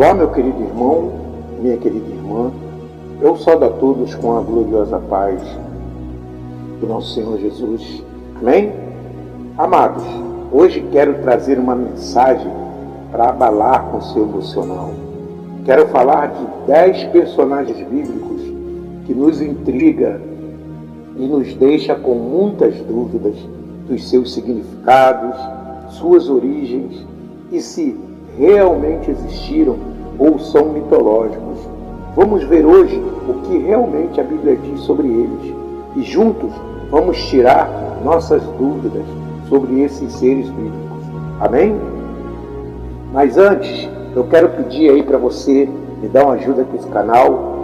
Olá, meu querido irmão, minha querida irmã. Eu saúdo a todos com a gloriosa paz do nosso Senhor Jesus. Amém? Amados, hoje quero trazer uma mensagem para abalar com o seu emocional. Quero falar de 10 personagens bíblicos que nos intriga e nos deixa com muitas dúvidas dos seus significados, suas origens e se realmente existiram ou são mitológicos. Vamos ver hoje o que realmente a Bíblia diz sobre eles e juntos vamos tirar nossas dúvidas sobre esses seres bíblicos. Amém? Mas antes, eu quero pedir aí para você me dar uma ajuda com esse canal,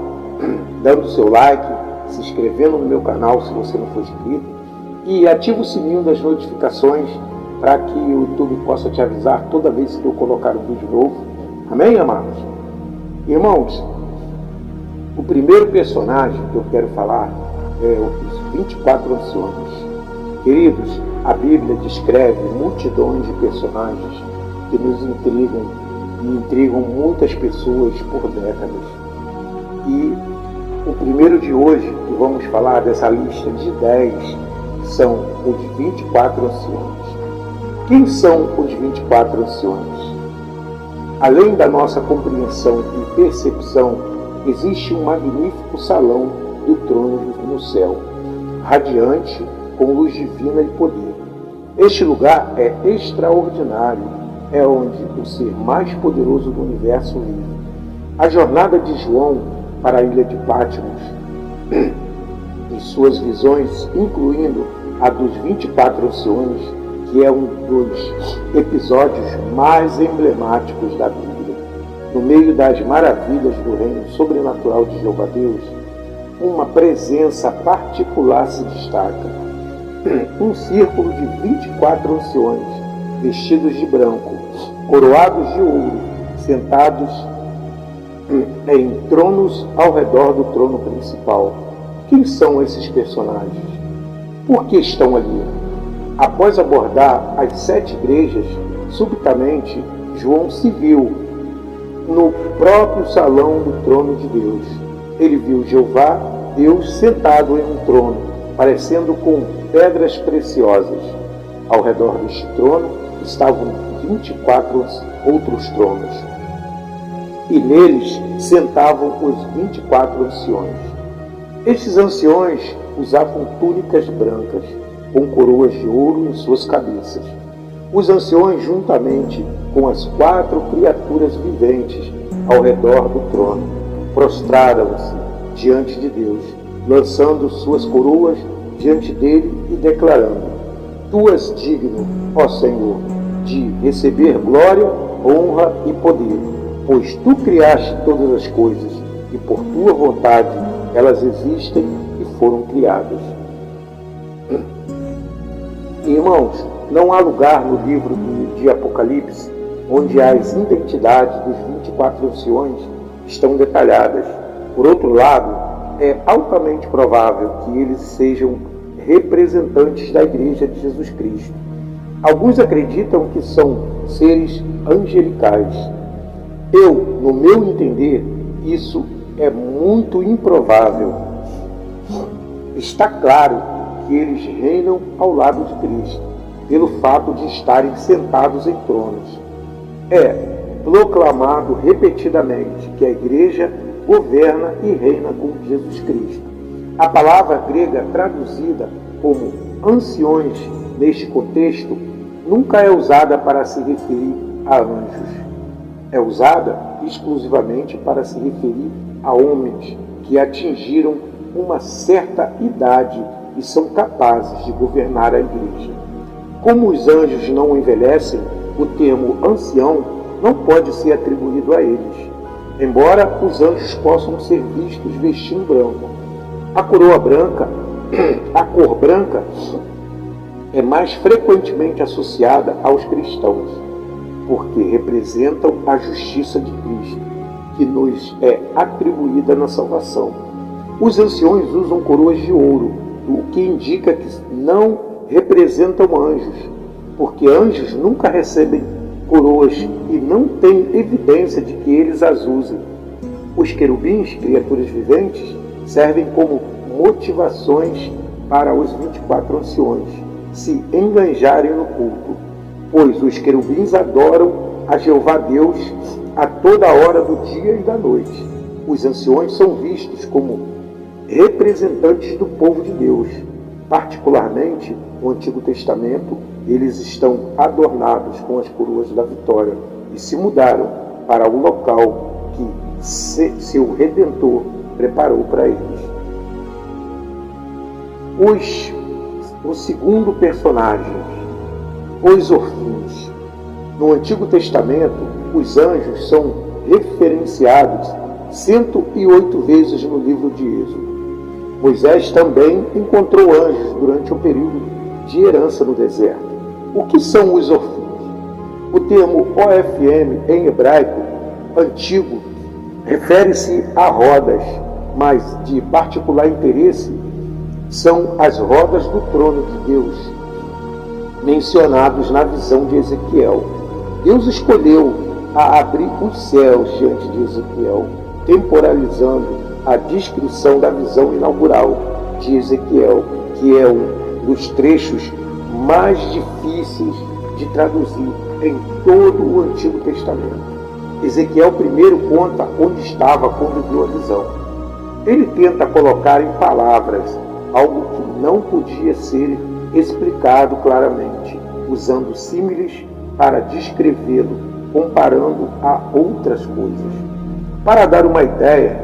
dando o seu like, se inscrevendo no meu canal se você não for inscrito e ativa o sininho das notificações para que o YouTube possa te avisar toda vez que eu colocar um vídeo novo. Amém, amados? Irmãos, o primeiro personagem que eu quero falar é os 24 anciões. Queridos, a Bíblia descreve multidões de personagens que nos intrigam e intrigam muitas pessoas por décadas. E o primeiro de hoje, que vamos falar dessa lista de 10, são os 24 anciões. Quem são os 24 anciões? Além da nossa compreensão e percepção, existe um magnífico salão do trono no céu, radiante com luz divina e poder. Este lugar é extraordinário, é onde o ser mais poderoso do universo vive. A jornada de João para a ilha de Patmos e suas visões, incluindo a dos 24 anciões, que é um dos episódios mais emblemáticos da Bíblia. No meio das maravilhas do reino sobrenatural de Jeová Deus, uma presença particular se destaca. Um círculo de 24 anciões, vestidos de branco, coroados de ouro, sentados em tronos ao redor do trono principal. Quem são esses personagens? Por que estão ali? Após abordar as 7 igrejas, subitamente João se viu no próprio salão do trono de Deus. Ele viu Jeová, Deus, sentado em um trono, parecendo com pedras preciosas. Ao redor deste trono estavam 24 outros tronos, e neles sentavam os 24 anciões. Estes anciões usavam túnicas brancas, com coroas de ouro em suas cabeças. Os anciões, juntamente com as 4 criaturas viventes ao redor do trono, prostraram-se diante de Deus, lançando suas coroas diante dele e declarando: Tu és digno, ó Senhor, de receber glória, honra e poder, pois Tu criaste todas as coisas, e por Tua vontade elas existem e foram criadas. Irmãos, não há lugar no livro de Apocalipse onde as identidades dos 24 anciões estão detalhadas. Por outro lado, é altamente provável que eles sejam representantes da Igreja de Jesus Cristo. Alguns acreditam que são seres angelicais. Eu, no meu entender, isso é muito improvável. Está claro que eles reinam ao lado de Cristo, pelo fato de estarem sentados em tronos. É proclamado repetidamente que a Igreja governa e reina com Jesus Cristo. A palavra grega traduzida como anciões neste contexto nunca é usada para se referir a anjos. É usada exclusivamente para se referir a homens que atingiram uma certa idade e são capazes de governar a igreja. Como os anjos não envelhecem, o termo ancião não pode ser atribuído a eles, embora os anjos possam ser vistos vestindo branco. A coroa branca, a cor branca, é mais frequentemente associada aos cristãos, porque representam a justiça de Cristo, que nos é atribuída na salvação. Os anciões usam coroas de ouro, o que indica que não representam anjos, porque anjos nunca recebem coroas e não tem evidência de que eles as usem. Os querubins, criaturas viventes, servem como motivações para os 24 anciões se enganjarem no culto, pois os querubins adoram a Jeová Deus a toda hora do dia e da noite. Os anciões são vistos como representantes do povo de Deus. Particularmente, no Antigo Testamento, eles estão adornados com as coroas da vitória e se mudaram para o local que seu Redentor preparou para eles. O segundo personagem, os orfins. No Antigo Testamento, os anjos são referenciados 108 vezes no livro de Êxodo. Moisés também encontrou anjos durante um período de herança no deserto. O que são os orfins? O termo OFM em hebraico antigo refere-se a rodas, mas de particular interesse são as rodas do trono de Deus, mencionados na visão de Ezequiel. Deus escolheu a abrir os céus diante de Ezequiel, temporalizando a descrição da visão inaugural de Ezequiel, que é um dos trechos mais difíceis de traduzir em todo o Antigo Testamento. Ezequiel primeiro conta onde estava quando viu a visão. Ele tenta colocar em palavras algo que não podia ser explicado claramente, usando símiles para descrevê-lo, comparando a outras coisas. Para dar uma ideia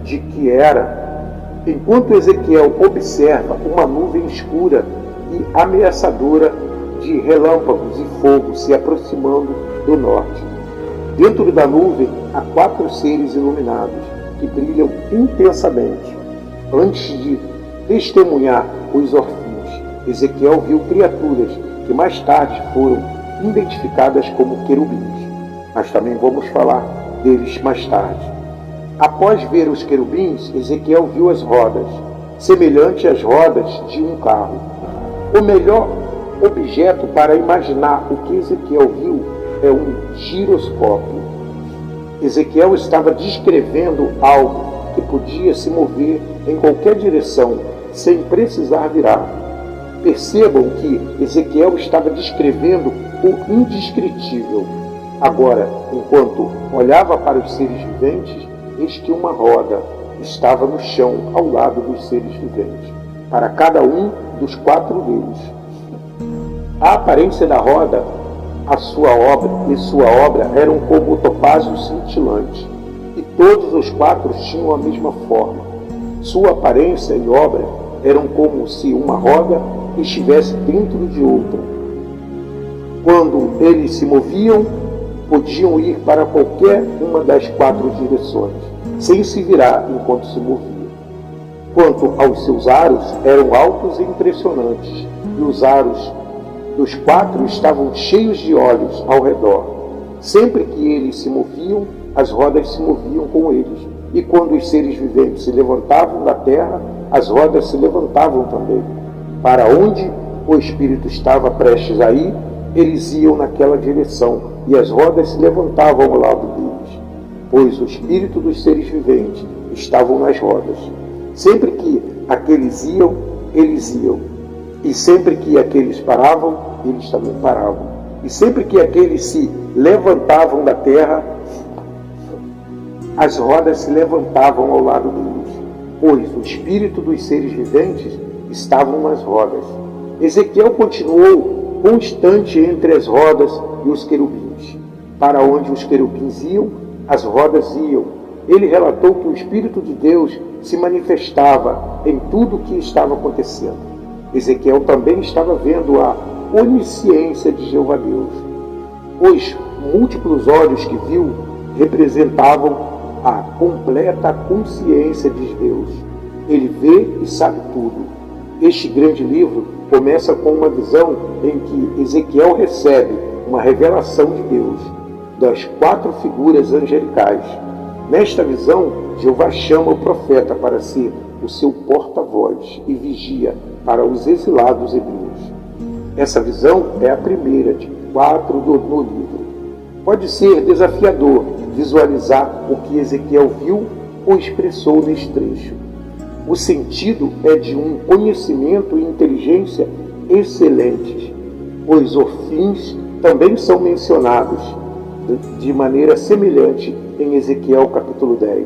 de que era, enquanto Ezequiel observa uma nuvem escura e ameaçadora de relâmpagos e fogo se aproximando do norte. Dentro da nuvem há 4 seres iluminados que brilham intensamente. Antes de testemunhar os orfins, Ezequiel viu criaturas que mais tarde foram identificadas como querubins. Mas também vamos falar deles mais tarde. Após ver os querubins, Ezequiel viu as rodas, semelhante às rodas de um carro. O melhor objeto para imaginar o que Ezequiel viu é um giroscópio. Ezequiel estava descrevendo algo que podia se mover em qualquer direção, sem precisar virar. Percebam que Ezequiel estava descrevendo o indescritível. Agora, enquanto olhava para os seres viventes, eis que uma roda estava no chão ao lado dos seres viventes, para cada um dos 4 deles. A aparência da roda, sua obra eram como o topázio cintilante, e todos os 4 tinham a mesma forma. Sua aparência e obra eram como se uma roda estivesse dentro de outra. Quando eles se moviam, podiam ir para qualquer uma das 4 direções, sem se virar enquanto se moviam. Quanto aos seus aros, eram altos e impressionantes, e os aros dos 4 estavam cheios de olhos ao redor. Sempre que eles se moviam, as rodas se moviam com eles, e quando os seres viventes se levantavam da terra, as rodas se levantavam também. Para onde o Espírito estava prestes a ir, eles iam naquela direção, e as rodas se levantavam ao lado deles, pois o Espírito dos seres viventes estavam nas rodas. Sempre que aqueles iam, eles iam. E sempre que aqueles paravam, eles também paravam. E sempre que aqueles se levantavam da terra, as rodas se levantavam ao lado deles, pois o espírito dos seres viventes estavam nas rodas. Ezequiel continuou constante entre as rodas e os querubins. Para onde os querubins iam, as rodas iam. Ele relatou que o Espírito de Deus se manifestava em tudo o que estava acontecendo. Ezequiel também estava vendo a onisciência de Jeová Deus. Os múltiplos olhos que viu representavam a completa consciência de Deus. Ele vê e sabe tudo. Este grande livro começa com uma visão em que Ezequiel recebe uma revelação de Deus, das 4 figuras angelicais. Nesta visão, Jeová chama o profeta para ser o seu porta-voz e vigia para os exilados hebreus. Essa visão é a primeira de 4 no livro. Pode ser desafiador visualizar o que Ezequiel viu ou expressou neste trecho. O sentido é de um conhecimento e inteligência excelentes, pois orfins também são mencionados de maneira semelhante em Ezequiel capítulo 10.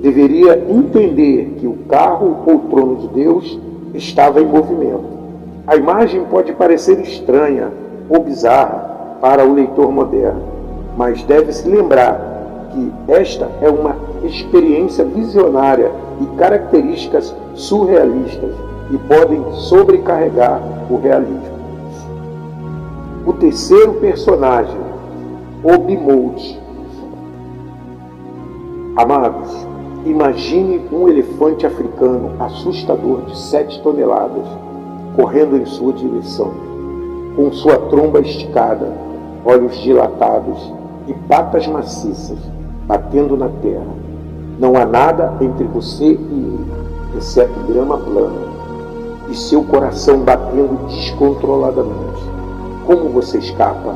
Deveria entender que o carro ou trono de Deus estava em movimento. A imagem pode parecer estranha ou bizarra para o leitor moderno, mas deve-se lembrar que esta é uma experiência visionária e características surrealistas e podem sobrecarregar o realismo. O terceiro personagem, Obi-Mold. Amados, imagine um elefante africano assustador de 7 toneladas correndo em sua direção, com sua tromba esticada, olhos dilatados e patas maciças, batendo na terra. Não há nada entre você e ele, exceto grama plana, e seu coração batendo descontroladamente. Como você escapa?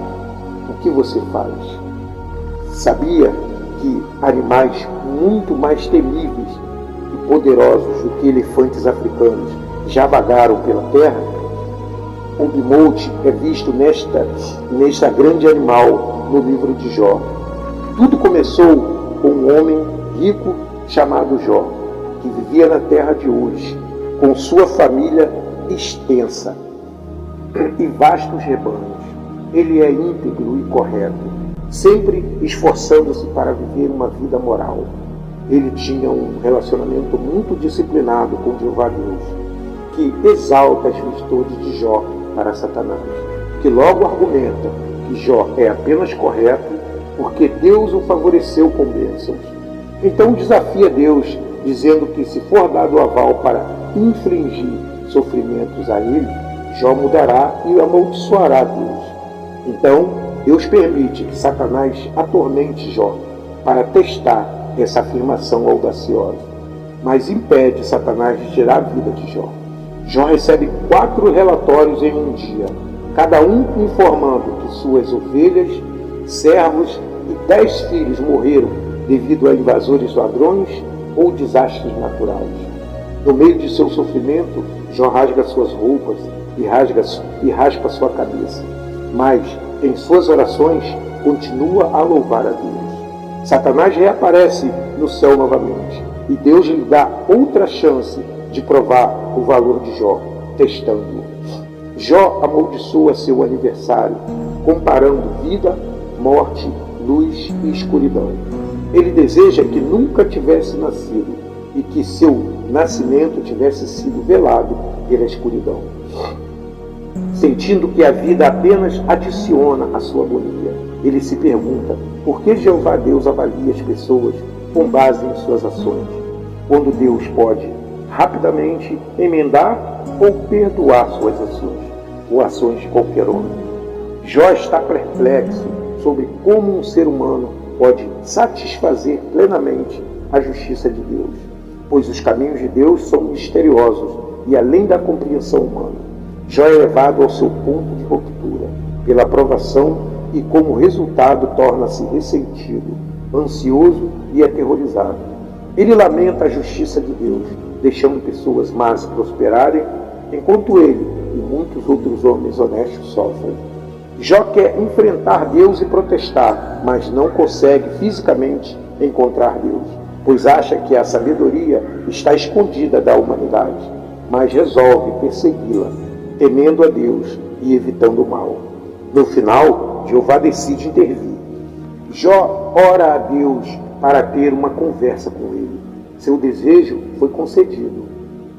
O que você faz? Sabia que animais muito mais temíveis e poderosos do que elefantes africanos já vagaram pela terra? Obi-Mold é visto nesta grande animal no livro de Jó. Tudo começou com um homem rico chamado Jó, que vivia na terra de Uz, com sua família extensa e vastos rebanhos. Ele é íntegro e correto, sempre esforçando-se para viver uma vida moral. Ele tinha um relacionamento muito disciplinado com Jeová Deus, que exalta as virtudes de Jó para Satanás, que logo argumenta que Jó é apenas correto porque Deus o favoreceu com bênçãos. Então desafia Deus, dizendo que se for dado o aval para infligir sofrimentos a ele, Jó mudará e amaldiçoará Deus. Então Deus permite que Satanás atormente Jó para testar essa afirmação audaciosa, mas impede Satanás de tirar a vida de Jó. Jó recebe 4 relatórios em um dia, cada um informando que suas ovelhas, servos e 10 filhos morreram devido a invasores ladrões ou desastres naturais. No meio de seu sofrimento, Jó rasga suas roupas e raspa sua cabeça, mas em suas orações continua a louvar a Deus. Satanás reaparece no céu novamente e Deus lhe dá outra chance de provar o valor de Jó, testando-o. Jó amaldiçoa seu aniversário, comparando vida, morte, luz e escuridão. Ele deseja que nunca tivesse nascido e que seu nascimento tivesse sido velado pela escuridão. Sentindo que a vida apenas adiciona a sua agonia, ele se pergunta por que Jeová Deus avalia as pessoas com base em suas ações, quando Deus pode rapidamente emendar ou perdoar suas ações, ou ações de qualquer homem. Jó está perplexo sobre como um ser humano pode satisfazer plenamente a justiça de Deus, pois os caminhos de Deus são misteriosos e além da compreensão humana. Jó é levado ao seu ponto de ruptura pela provação e, como resultado, torna-se ressentido, ansioso e aterrorizado. Ele lamenta a justiça de Deus, deixando pessoas más prosperarem, enquanto ele e muitos outros homens honestos sofrem. Jó quer enfrentar Deus e protestar, mas não consegue fisicamente encontrar Deus, pois acha que a sabedoria está escondida da humanidade, mas resolve persegui-la, temendo a Deus e evitando o mal. No final, Jeová decide intervir. Jó ora a Deus para ter uma conversa com ele. Seu desejo foi concedido.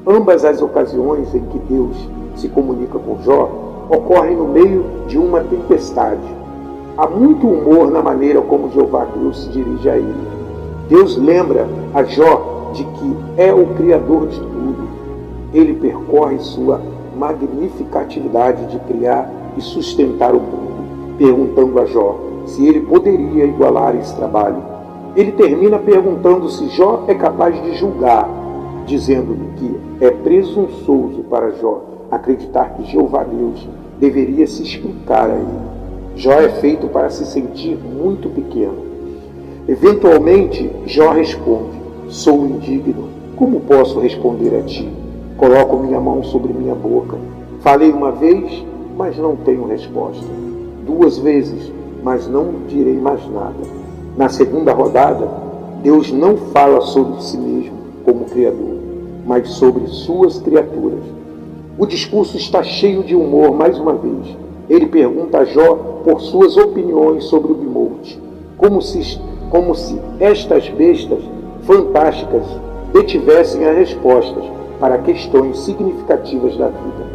Ambas as ocasiões em que Deus se comunica com Jó ocorrem no meio de uma tempestade. Há muito humor na maneira como Jeová Deus se dirige a ele. Deus lembra a Jó de que é o Criador de tudo. Ele percorre sua magnífica atividade de criar e sustentar o mundo, perguntando a Jó se ele poderia igualar esse trabalho. Ele termina perguntando se Jó é capaz de julgar, dizendo-lhe que é presunçoso para Jó acreditar que Jeová Deus deveria se explicar a ele. Jó é feito para se sentir muito pequeno. Eventualmente, Jó responde: sou indigno. Como posso responder a ti? Coloco minha mão sobre minha boca. Falei uma vez, mas não tenho resposta. 2 vezes, mas não direi mais nada. Na segunda rodada, Deus não fala sobre si mesmo como Criador, mas sobre suas criaturas. O discurso está cheio de humor mais uma vez. Ele pergunta a Jó por suas opiniões sobre o bimote, como se estas bestas fantásticas detivessem as respostas para questões significativas da vida.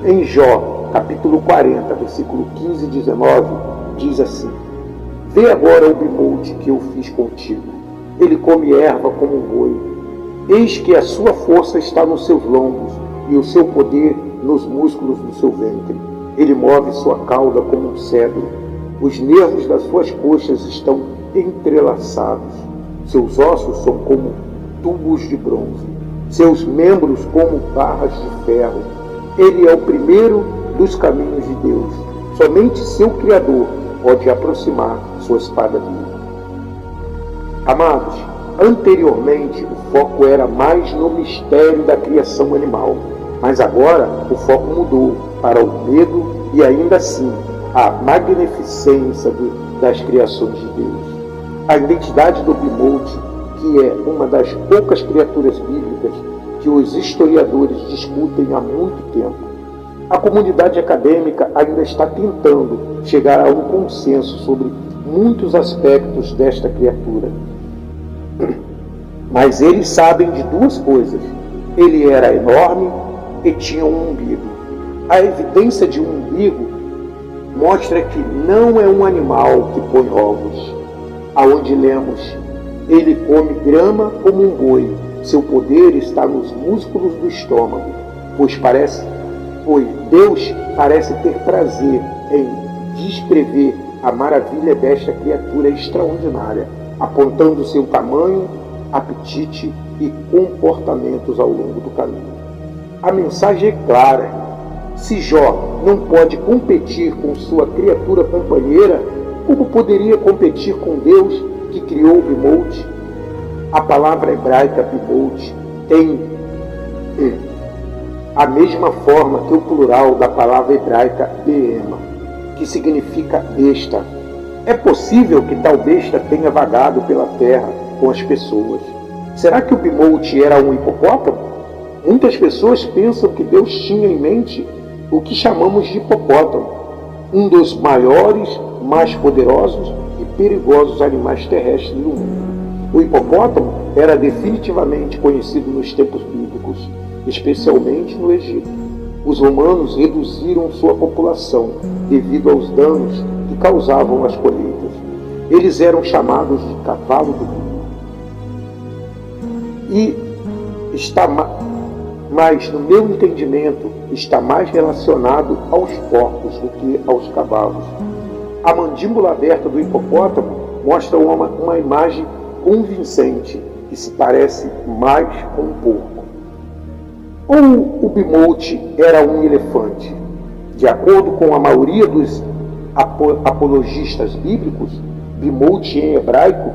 Em Jó, capítulo 40, versículo 15 e 19, diz assim: vê agora o bimote que eu fiz contigo. Ele come erva como um boi. Eis que a sua força está nos seus lombos e o seu poder nos músculos do seu ventre. Ele move sua cauda como um cedro. Os nervos das suas coxas estão entrelaçados. Seus ossos são como tubos de bronze. Seus membros como barras de ferro. Ele é o primeiro dos caminhos de Deus. Somente seu Criador pode aproximar sua espada viva. Amados, anteriormente o foco era mais no mistério da criação animal, mas agora o foco mudou para o medo e ainda assim a magnificência das criações de Deus. A identidade do bimote, que é uma das poucas criaturas bíblicas que os historiadores discutem há muito tempo. A comunidade acadêmica ainda está tentando chegar a um consenso sobre muitos aspectos desta criatura. Mas eles sabem de 2 coisas. Ele era enorme e tinha um umbigo. A evidência de um umbigo mostra que não é um animal que põe ovos. Aonde lemos: ele come grama como um boi. Seu poder está nos músculos do estômago, pois Deus parece ter prazer em descrever a maravilha desta criatura extraordinária, apontando seu tamanho, apetite e comportamentos ao longo do caminho. A mensagem é clara. Se Jó não pode competir com sua criatura companheira, como poderia competir com Deus que criou o bimote? A palavra hebraica bimote tem a mesma forma que o plural da palavra hebraica beema, que significa besta. É possível que tal besta tenha vagado pela terra com as pessoas. Será que o bimote era um hipopótamo? Muitas pessoas pensam que Deus tinha em mente o que chamamos de hipopótamo, um dos maiores, mais poderosos e perigosos animais terrestres do mundo. O hipopótamo era definitivamente conhecido nos tempos bíblicos, especialmente no Egito. Os romanos reduziram sua população devido aos danos que causavam as colheitas. Eles eram chamados de cavalo do mundo. E mas, no meu entendimento, está mais relacionado aos porcos do que aos cavalos. A mandíbula aberta do hipopótamo mostra uma imagem convincente que se parece mais com um porco. Ou o bimote era um elefante? De acordo com a maioria dos apologistas bíblicos, bimote em hebraico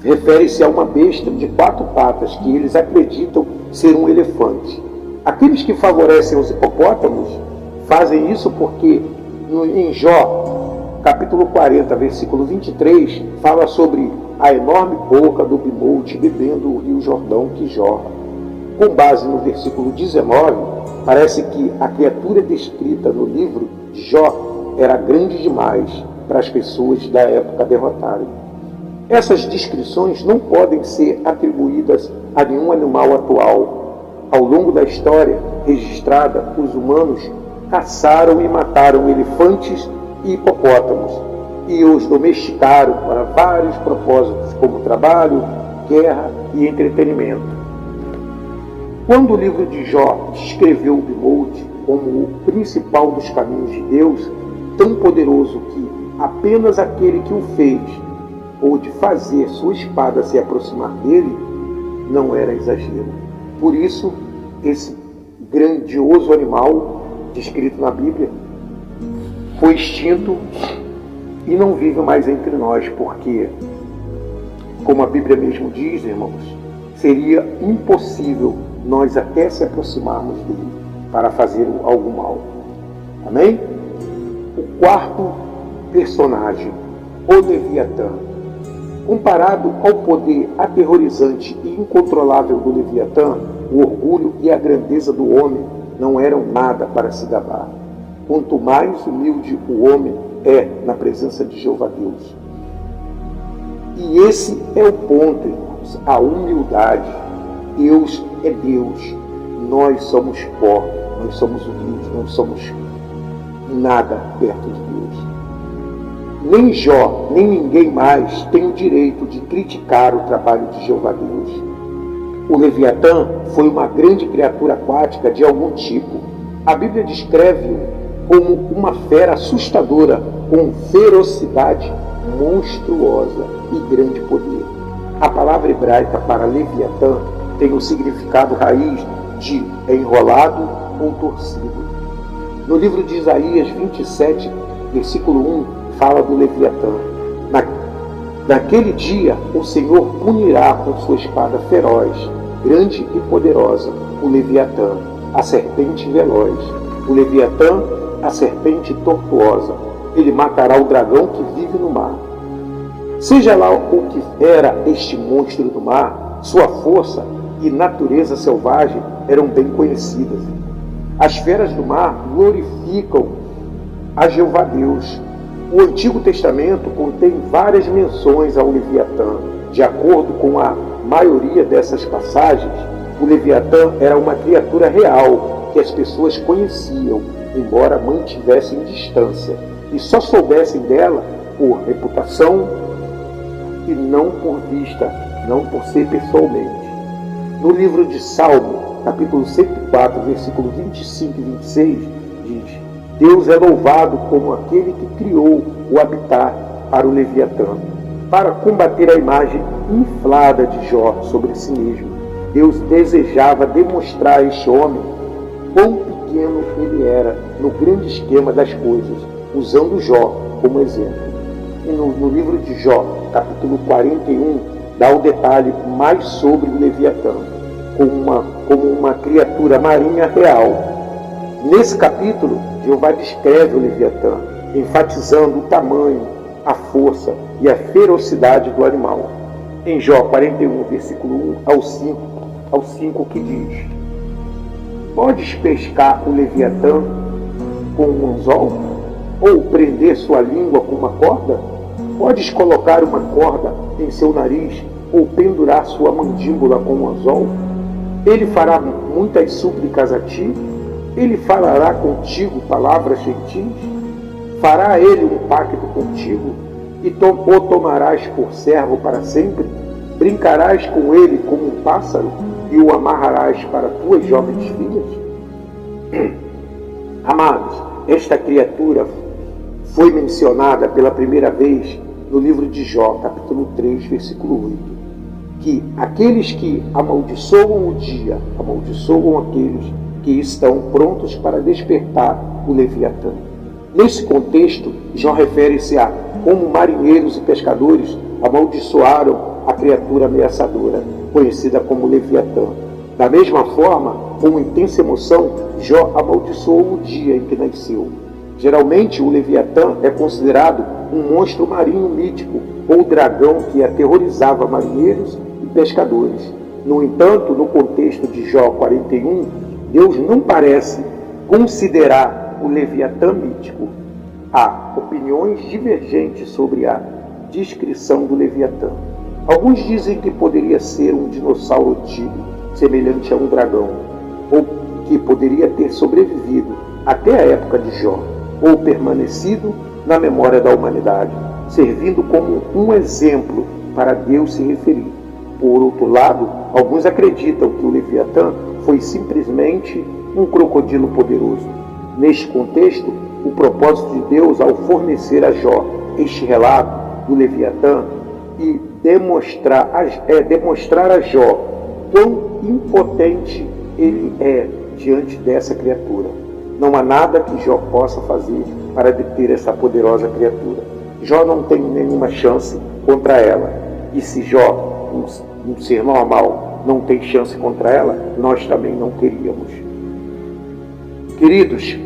refere-se a uma besta de 4 patas que eles acreditam ser um elefante. Aqueles que favorecem os hipopótamos fazem isso porque em Jó, capítulo 40, versículo 23, fala sobre a enorme boca do bimote bebendo o rio Jordão que jorra. Com base no versículo 19, parece que a criatura descrita no livro de Jó era grande demais para as pessoas da época derrotarem. Essas descrições não podem ser atribuídas a nenhum animal atual. Ao longo da história registrada, os humanos caçaram e mataram elefantes e hipopótamos e os domesticaram para vários propósitos, como trabalho, guerra e entretenimento. Quando o livro de Jó descreveu o bimote como o principal dos caminhos de Deus, tão poderoso que apenas aquele que o fez pôde fazer sua espada se aproximar dele, não era exagero. Por isso, esse grandioso animal descrito na Bíblia foi extinto e não vive mais entre nós, porque, como a Bíblia mesmo diz, irmãos, seria impossível nós até se aproximarmos dele para fazer algo mal. Amém? O quarto personagem, o Leviatã. Comparado ao poder aterrorizante e incontrolável do Leviatã, o orgulho e a grandeza do homem não eram nada para se gabar. Quanto mais humilde o homem é na presença de Jeová Deus. E esse é o ponto, irmãos, a humildade. Deus é Deus, nós somos pó, nós somos humildes, nós somos nada perto de Deus. Nem Jó, nem ninguém mais tem o direito de criticar o trabalho de Jeová Deus. O Leviatã foi uma grande criatura aquática de algum tipo. A Bíblia descreve-o como uma fera assustadora, com ferocidade monstruosa e grande poder. A palavra hebraica para Leviatã tem o significado raiz de enrolado ou torcido. No livro de Isaías 27, versículo 1, fala do Leviatã. Naquele dia, o Senhor punirá com sua espada feroz, grande e poderosa, o Leviatã, a serpente veloz. O Leviatã, a serpente tortuosa. Ele matará o dragão que vive no mar. Seja lá o que era este monstro do mar, sua força e natureza selvagem eram bem conhecidas. As feras do mar glorificam a Jeová Deus. O Antigo Testamento contém várias menções ao Leviatã. De acordo com a maioria dessas passagens, o Leviatã era uma criatura real que as pessoas conheciam, embora mantivessem distância, e só soubessem dela por reputação e não por vista, não por ser pessoalmente. No livro de Salmo, capítulo 104, versículo 25 e 26, diz: Deus é louvado como aquele que criou o habitat para o Leviatã, para combater a imagem inflada de Jó sobre si mesmo. Deus desejava demonstrar a este homem quão pequeno ele era no grande esquema das coisas, usando Jó como exemplo. E no livro de Jó, capítulo 41, dá o detalhe mais sobre o Leviatã, como uma criatura marinha real. Nesse capítulo, Jeová descreve o Leviatã, enfatizando o tamanho, a força e a ferocidade do animal. Em Jó 41, versículo 1 ao 5, que diz: Podes pescar o Leviatã com um anzol? Ou prender sua língua com uma corda? Podes colocar uma corda em seu nariz ou pendurar sua mandíbula com um anzol? Ele fará muitas súplicas a ti? Ele falará contigo palavras gentis? Fará ele um pacto contigo? E o tomarás por servo para sempre? Brincarás com ele como um pássaro? E o amarrarás para tuas jovens filhas? Amados, esta criatura foi mencionada pela primeira vez no livro de Jó, capítulo 3, versículo 8, que aqueles que amaldiçoam o dia, amaldiçoam aqueles que estão prontos para despertar o Leviatã. Nesse contexto, Jó refere-se a como marinheiros e pescadores amaldiçoaram a criatura ameaçadora, conhecida como Leviatã. Da mesma forma, com intensa emoção, Jó amaldiçoou o dia em que nasceu. Geralmente, o Leviatã é considerado um monstro marinho mítico ou dragão que aterrorizava marinheiros e pescadores. No entanto, no contexto de Jó 41, Deus não parece considerar o Leviatã mítico. Há opiniões divergentes sobre a descrição do Leviatã. Alguns dizem que poderia ser um dinossauro antigo, semelhante a um dragão, ou que poderia ter sobrevivido até a época de Jó, ou permanecido na memória da humanidade, servindo como um exemplo para Deus se referir. Por outro lado, alguns acreditam que o Leviatã foi simplesmente um crocodilo poderoso. Neste contexto, o propósito de Deus ao fornecer a Jó este relato do Leviatã e demonstrar a Jó quão impotente ele é diante dessa criatura. Não há nada que Jó possa fazer para deter essa poderosa criatura. Jó não tem nenhuma chance contra ela. E se Jó, um ser normal, não tem chance contra ela, nós também não teríamos. Queridos,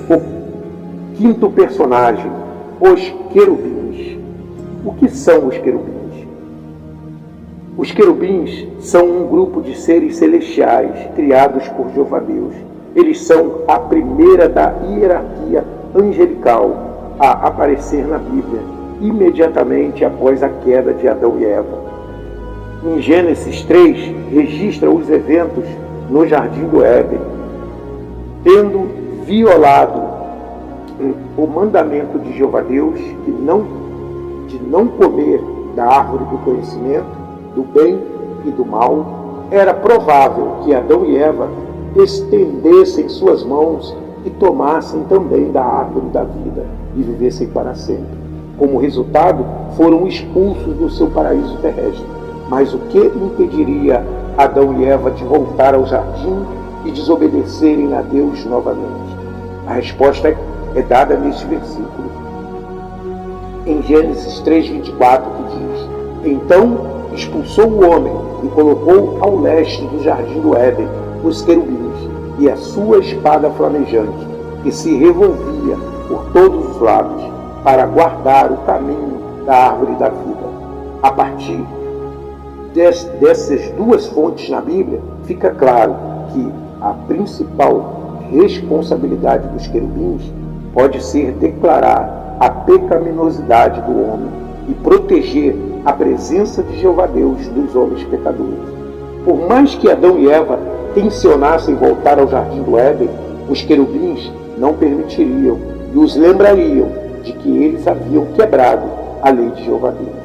o quinto personagem, os querubins. O que são os querubins? Os querubins são um grupo de seres celestiais criados por Jeová Deus. Eles são a primeira da hierarquia angelical a aparecer na Bíblia, imediatamente após a queda de Adão e Eva. Em Gênesis 3, registra os eventos no Jardim do Éden, tendo violado o mandamento de Jeová Deus de não comer da árvore do conhecimento do bem e do mal. Era provável que Adão e Eva estendessem suas mãos e tomassem também da árvore da vida e vivessem para sempre. Como resultado, foram expulsos do seu paraíso terrestre. Mas o que impediria Adão e Eva de voltar ao jardim e desobedecerem a Deus novamente? A resposta é dada neste versículo, em Gênesis 3:24, que diz: Então expulsou o homem e colocou ao leste do jardim do Éden os querubins e a sua espada flamejante, que se revolvia por todos os lados para guardar o caminho da árvore da vida. A partir dessas duas fontes na Bíblia, fica claro que a principal responsabilidade dos querubins pode ser declarar a pecaminosidade do homem e proteger a presença de Jeová Deus dos homens pecadores. Por mais que Adão e Eva tensionassem voltar ao jardim do Éden, os querubins não permitiriam e os lembrariam de que eles haviam quebrado a lei de Jeová Deus.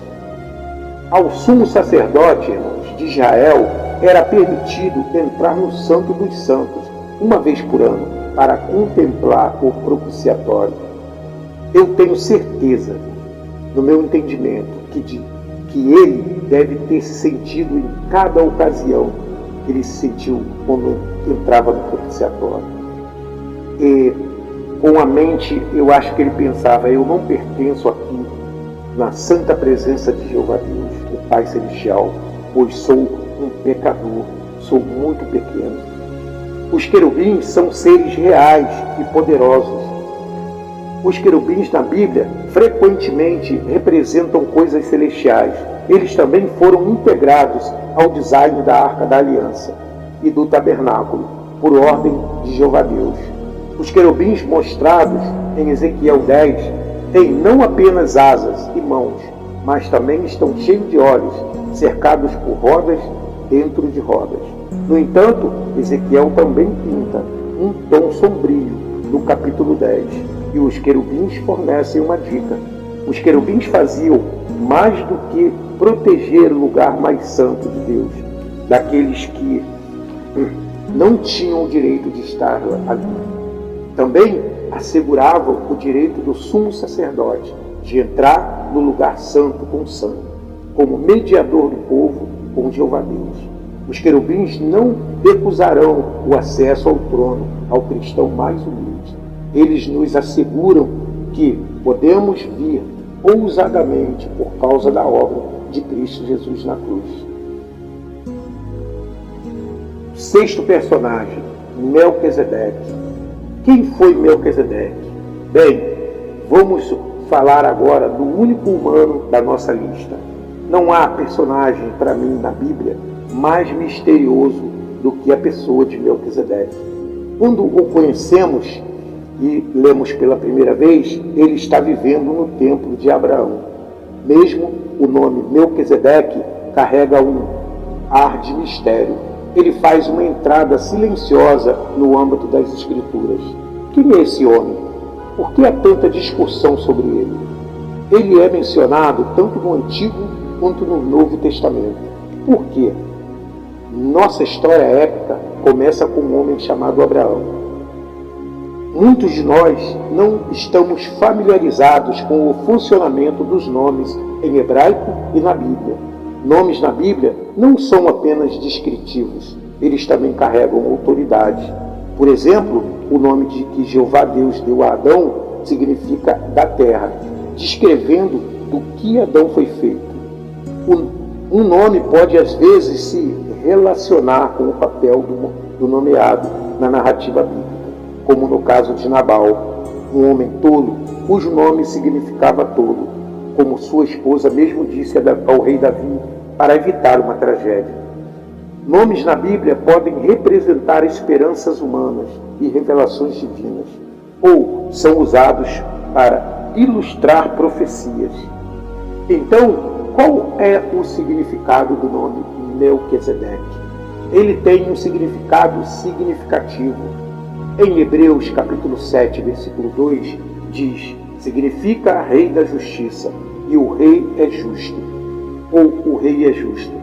Ao sumo sacerdote, irmãos, de Israel, era permitido entrar no Santo dos Santos uma vez por ano para contemplar o propiciatório. Eu tenho certeza, no meu entendimento, que ele deve ter se sentido em cada ocasião que ele se sentiu quando entrava no propiciatório. E com a mente, eu acho que ele pensava: eu não pertenço aqui na santa presença de Jeová Deus, o Pai Celestial, pois sou um pecador, sou muito pequeno. Os querubins são seres reais e poderosos. Os querubins na Bíblia frequentemente representam coisas celestiais. Eles também foram integrados ao design da Arca da Aliança e do Tabernáculo, por ordem de Jeová Deus. Os querubins mostrados em Ezequiel 10 têm não apenas asas e mãos, mas também estão cheios de olhos, cercados por rodas dentro de rodas. No entanto, Ezequiel também pinta um tom sombrio no capítulo 10, e os querubins fornecem uma dica. Os querubins faziam mais do que proteger o lugar mais santo de Deus, daqueles que não tinham o direito de estar ali. Também asseguravam o direito do sumo sacerdote de entrar no lugar santo com sangue, como mediador do povo com Jeová Deus. Os querubins não recusarão o acesso ao trono ao cristão mais humilde. Eles nos asseguram que podemos vir ousadamente por causa da obra de Cristo Jesus na cruz. Sexto personagem, Melquisedeque. Quem foi Melquisedeque? Bem, vamos falar agora do único humano da nossa lista. Não há personagem, para mim, na Bíblia mais misterioso do que a pessoa de Melquisedeque. Quando o conhecemos e lemos pela primeira vez, ele está vivendo no templo de Abraão. Mesmo o nome Melquisedeque carrega um ar de mistério. Ele faz uma entrada silenciosa no âmbito das Escrituras. Quem é esse homem? Por que há tanta discussão sobre ele? Ele é mencionado tanto no Antigo quanto no Novo Testamento. Por quê? Nossa história épica começa com um homem chamado Abraão. Muitos de nós não estamos familiarizados com o funcionamento dos nomes em hebraico e na Bíblia. Nomes na Bíblia não são apenas descritivos, eles também carregam autoridade. Por exemplo, o nome de que Jeová Deus deu a Adão significa da terra, descrevendo do que Adão foi feito. Um nome pode às vezes se relacionar com o papel do nomeado na narrativa bíblica, como no caso de Nabal, um homem tolo, cujo nome significava tolo, como sua esposa mesmo disse ao rei Davi, para evitar uma tragédia. Nomes na Bíblia podem representar esperanças humanas e revelações divinas, ou são usados para ilustrar profecias. Então, qual é o significado do nome Melquisedeque? Ele tem um significado significativo. Em Hebreus capítulo 7, versículo 2, diz: significa rei da justiça, e o rei é justo, ou o rei é justo.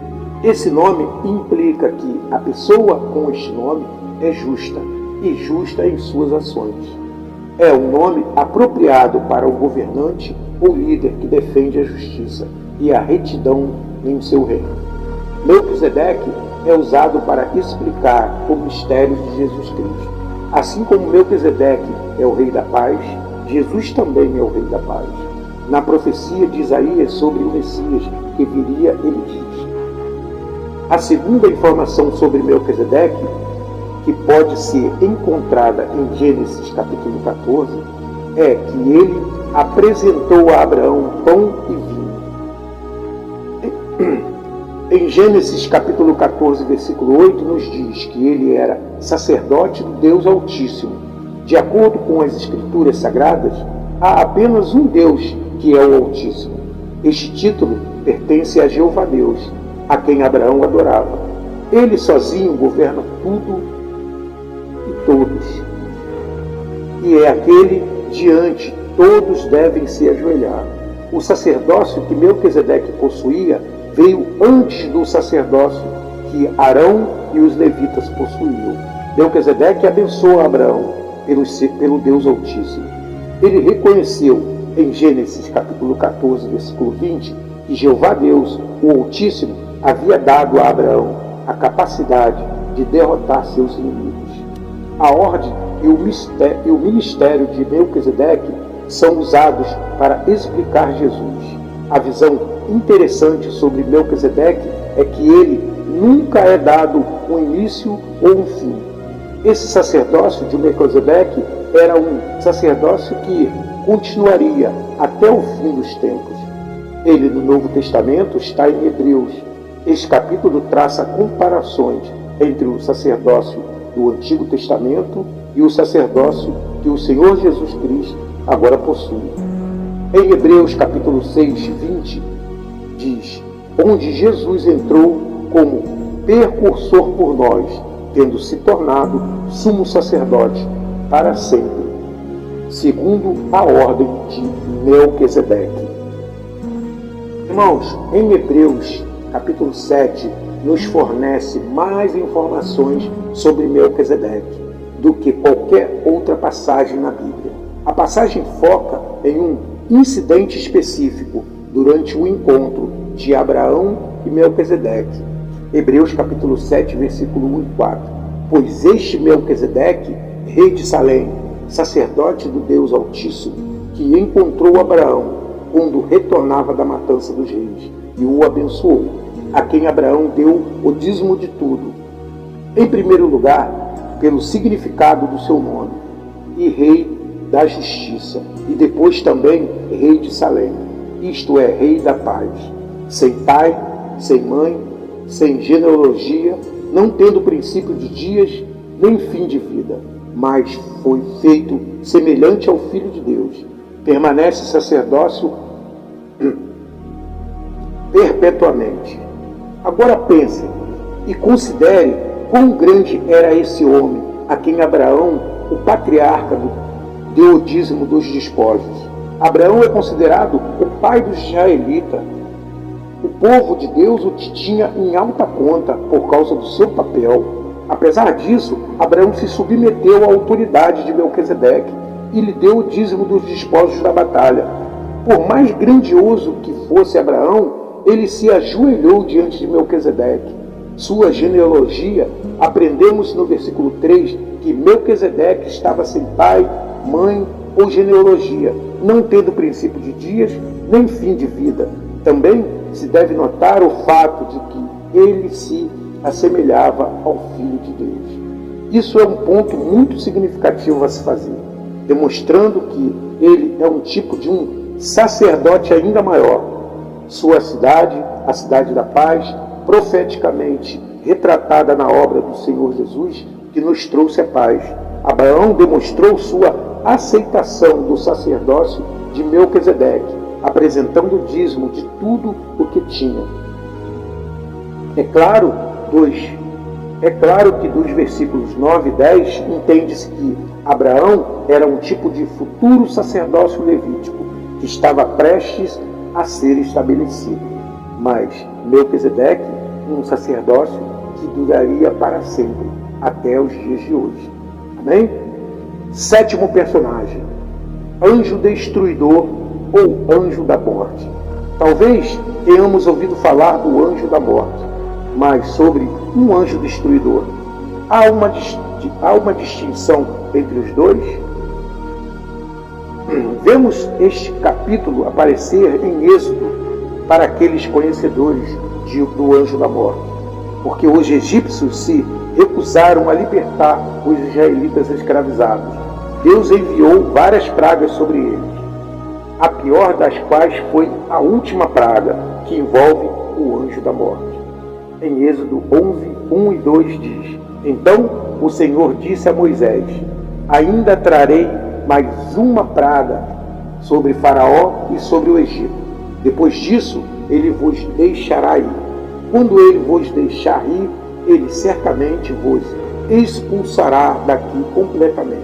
Esse nome implica que a pessoa com este nome é justa, e justa em suas ações. É um nome apropriado para o governante ou líder que defende a justiça e a retidão em seu reino. Melquisedeque é usado para explicar o mistério de Jesus Cristo. Assim como Melquisedeque é o rei da paz, Jesus também é o rei da paz. Na profecia de Isaías sobre o Messias que viria, ele diz: a segunda informação sobre Melquisedeque, que pode ser encontrada em Gênesis capítulo 14, é que ele apresentou a Abraão pão e vinho. Em Gênesis capítulo 14, versículo 8, nos diz que ele era sacerdote do Deus Altíssimo. De acordo com as Escrituras Sagradas, há apenas um Deus que é o Altíssimo. Este título pertence a Jeová Deus, a quem Abraão adorava. Ele sozinho governa tudo e todos. E é aquele diante todos devem se ajoelhar. O sacerdócio que Melquisedeque possuía veio antes do sacerdócio que Arão e os levitas possuíam. Melquisedeque abençoa Abraão pelo Deus Altíssimo. Ele reconheceu em Gênesis capítulo 14, versículo 20, que Jeová Deus, o Altíssimo, havia dado a Abraão a capacidade de derrotar seus inimigos. A ordem e o ministério de Melquisedeque são usados para explicar Jesus. A visão interessante sobre Melquisedeque é que ele nunca é dado um início ou um fim. Esse sacerdócio de Melquisedeque era um sacerdócio que continuaria até o fim dos tempos. Ele, no Novo Testamento, está em Hebreus. Este capítulo traça comparações entre o sacerdócio do Antigo Testamento e o sacerdócio que o Senhor Jesus Cristo agora possui. Em Hebreus capítulo 6, 20, diz: onde Jesus entrou como precursor por nós, tendo se tornado sumo sacerdote para sempre, segundo a ordem de Melquisedeque. Irmãos, em Hebreus capítulo 7, nos fornece mais informações sobre Melquisedeque do que qualquer outra passagem na Bíblia. A passagem foca em um incidente específico durante o encontro de Abraão e Melquisedeque. Hebreus capítulo 7, versículo 1 e 4. Pois este Melquisedeque, rei de Salém, sacerdote do Deus Altíssimo, que encontrou Abraão quando retornava da matança dos reis, e o abençoou, a quem Abraão deu o dízimo de tudo. Em primeiro lugar, pelo significado do seu nome, e rei da justiça, e depois também rei de Salém, isto é, rei da paz, sem pai, sem mãe, sem genealogia, não tendo princípio de dias, nem fim de vida, mas foi feito semelhante ao Filho de Deus. Permanece sacerdócio perpetuamente. Agora pense e considere quão grande era esse homem, a quem Abraão, o patriarca, deu o dízimo dos despojos. Abraão é considerado o pai dos israelitas. O povo de Deus o tinha em alta conta por causa do seu papel. Apesar disso, Abraão se submeteu à autoridade de Melquisedeque e lhe deu o dízimo dos despojos da batalha. Por mais grandioso que fosse Abraão, ele se ajoelhou diante de Melquisedeque. sua genealogia, aprendemos no versículo 3 que Melquisedeque estava sem pai, mãe ou genealogia, não tendo princípio de dias nem fim de vida. Também se deve notar o fato de que ele se assemelhava ao Filho de Deus. Isso é um ponto muito significativo a se fazer, demonstrando que ele é um tipo de um sacerdote ainda maior. Sua cidade, a cidade da paz, profeticamente retratada na obra do Senhor Jesus, que nos trouxe a paz. Abraão demonstrou sua aceitação do sacerdócio de Melquisedeque, apresentando o dízimo de tudo o que tinha. É claro que dos versículos 9 e 10 entende-se que Abraão era um tipo de futuro sacerdócio levítico que estava prestes a ser estabelecido, mas Melquisedeque, um sacerdócio que duraria para sempre, até os dias de hoje. Amém? Sétimo personagem, anjo destruidor ou anjo da morte. Talvez tenhamos ouvido falar do anjo da morte, mas sobre um anjo destruidor, há uma distinção entre os dois? Vemos este capítulo aparecer em Êxodo para aqueles conhecedores do anjo da morte, porque os egípcios se recusaram a libertar os israelitas escravizados. Deus enviou várias pragas sobre eles, a pior das quais foi a última praga, que envolve o anjo da morte. Em Êxodo 11, 1 e 2 diz: Então o Senhor disse a Moisés: Ainda trarei mais uma praga sobre Faraó e sobre o Egito. Depois disso, ele vos deixará ir. Quando ele vos deixar ir, ele certamente vos expulsará daqui completamente.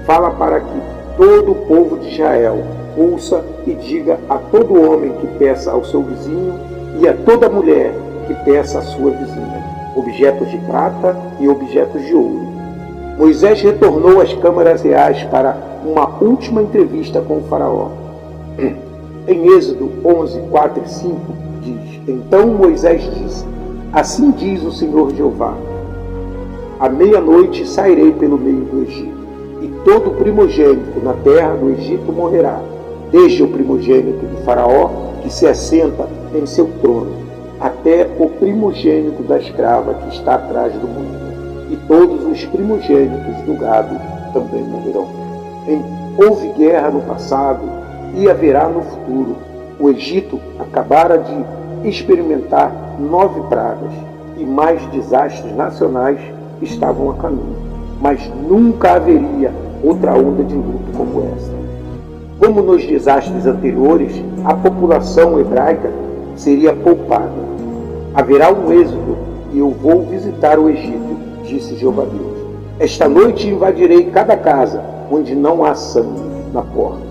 Fala para que todo o povo de Israel ouça e diga a todo homem que peça ao seu vizinho e a toda mulher que peça à sua vizinha objetos de prata e objetos de ouro. Moisés retornou às câmaras reais para uma última entrevista com o faraó. Em Êxodo 11, 4 e 5 diz: Então Moisés disse: Assim diz o Senhor Jeová: À meia-noite sairei pelo meio do Egito, e todo primogênito na terra do Egito morrerá, desde o primogênito do faraó que se assenta em seu trono, até o primogênito da escrava que está atrás do moinho, e todos os primogênitos do gado também morrerão. Houve guerra no passado e haverá no futuro. O Egito acabara de experimentar 9 pragas e mais desastres nacionais estavam a caminho, mas nunca haveria outra onda de luto como esta. Como nos desastres anteriores, a população hebraica seria poupada. Haverá um êxodo e eu vou visitar o Egito, disse Jeová Deus. Esta noite invadirei cada casa onde não há sangue na porta,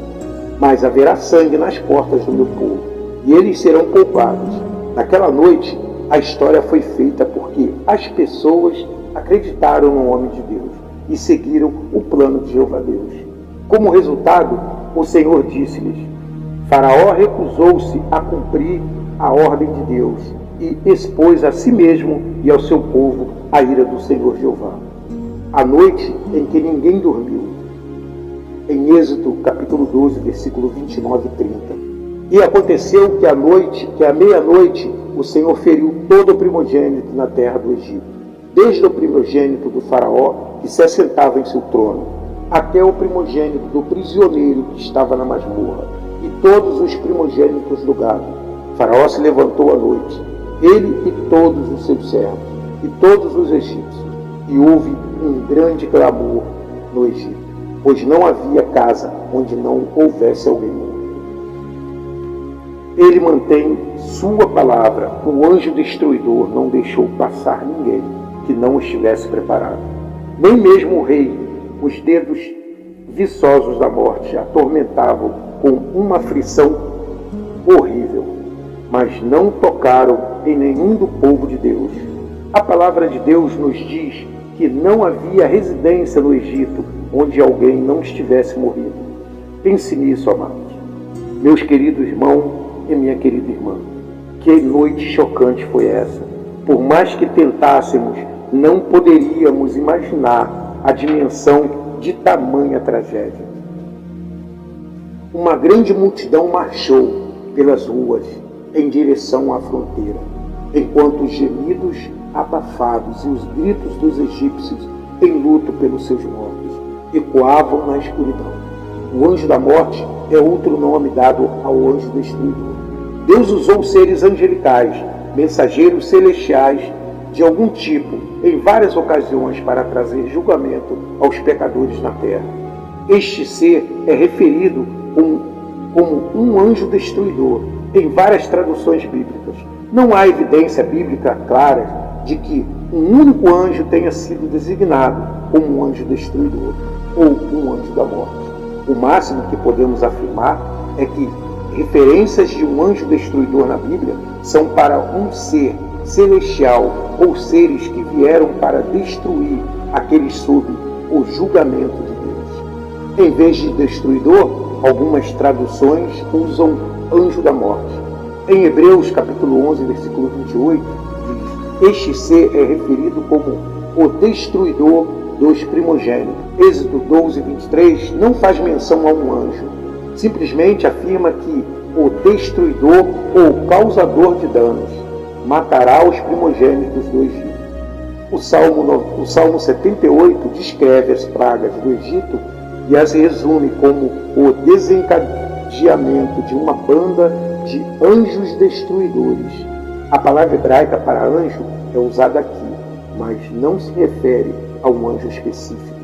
mas haverá sangue nas portas do meu povo, e eles serão poupados. Naquela noite, a história foi feita porque as pessoas acreditaram no homem de Deus e seguiram o plano de Jeová Deus. Como resultado, o Senhor disse-lhes: Faraó recusou-se a cumprir a ordem de Deus e expôs a si mesmo e ao seu povo a ira do Senhor Jeová. A noite em que ninguém dormiu. Em Êxodo capítulo 12, versículo 29 e 30. E aconteceu que à meia-noite, o Senhor feriu todo o primogênito na terra do Egito, desde o primogênito do faraó que se assentava em seu trono, até o primogênito do prisioneiro que estava na masmorra, e todos os primogênitos do gado. Faraó se levantou à noite, ele e todos os seus servos, e todos os egípcios, e houve um grande clamor no Egito, pois não havia casa onde não houvesse alguém morto. Ele mantém sua palavra. O anjo destruidor não deixou passar ninguém que não estivesse preparado. Nem mesmo o rei, os dedos viçosos da morte, atormentavam com uma aflição horrível, mas não tocaram em nenhum do povo de Deus. A palavra de Deus nos diz que não havia residência no Egito onde alguém não estivesse morrido. Pense nisso, amados. Meus queridos irmãos e minha querida irmã, que noite chocante foi essa? Por mais que tentássemos, não poderíamos imaginar a dimensão de tamanha tragédia. Uma grande multidão marchou pelas ruas em direção à fronteira, enquanto os gemidos abafados e os gritos dos egípcios em luto pelos seus mortos ecoavam na escuridão. O anjo da morte é outro nome dado ao anjo destruidor. Deus usou seres angelicais, mensageiros celestiais de algum tipo, em várias ocasiões para trazer julgamento aos pecadores na terra. Este ser é referido como um anjo destruidor em várias traduções bíblicas. Não há evidência bíblica clara de que um único anjo tenha sido designado como um anjo destruidor ou um anjo da morte. O máximo que podemos afirmar é que referências de um anjo destruidor na Bíblia são para um ser celestial ou seres que vieram para destruir aqueles sob o julgamento de Deus. Em vez de destruidor, algumas traduções usam anjo da morte. Em Hebreus capítulo 11, versículo 28, diz: este ser é referido como o destruidor dos primogênitos. Êxodo 12, 23 não faz menção a um anjo. Simplesmente afirma que o destruidor ou causador de danos matará os primogênitos do Egito. O Salmo 78 descreve as pragas do Egito e as resume como o desencadeamento de uma banda de anjos destruidores. A palavra hebraica para anjo é usada aqui, mas não se refere a um anjo específico.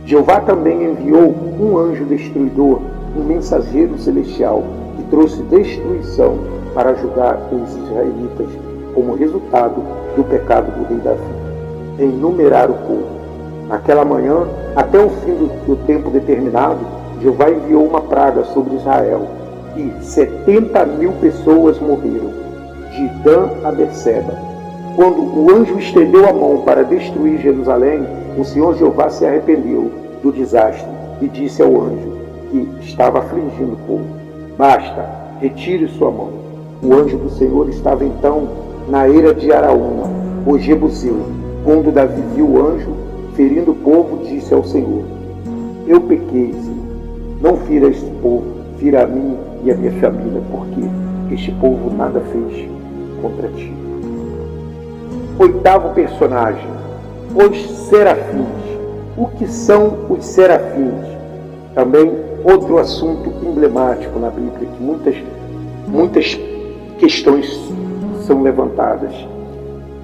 Jeová também enviou um anjo destruidor, um mensageiro celestial, que trouxe destruição para ajudar os israelitas como resultado do pecado do rei Davi, em numerar o povo. Naquela manhã, até o fim do tempo determinado, Jeová enviou uma praga sobre Israel e 70.000 pessoas morreram, de Dan a Berseba. Quando o anjo estendeu a mão para destruir Jerusalém, o Senhor Jeová se arrependeu do desastre e disse ao anjo que estava afligindo o povo: basta, retire sua mão. O anjo do Senhor estava então na eira de Araúna, o Jebuseu. Quando Davi viu o anjo ferindo o povo, disse ao Senhor: eu pequei, Senhor. Não fira este povo, fira a mim e a minha família, porque este povo nada fez contra ti. Oitavo personagem, os serafins. O que são os serafins? Também outro assunto emblemático na Bíblia, que muitas questões são levantadas.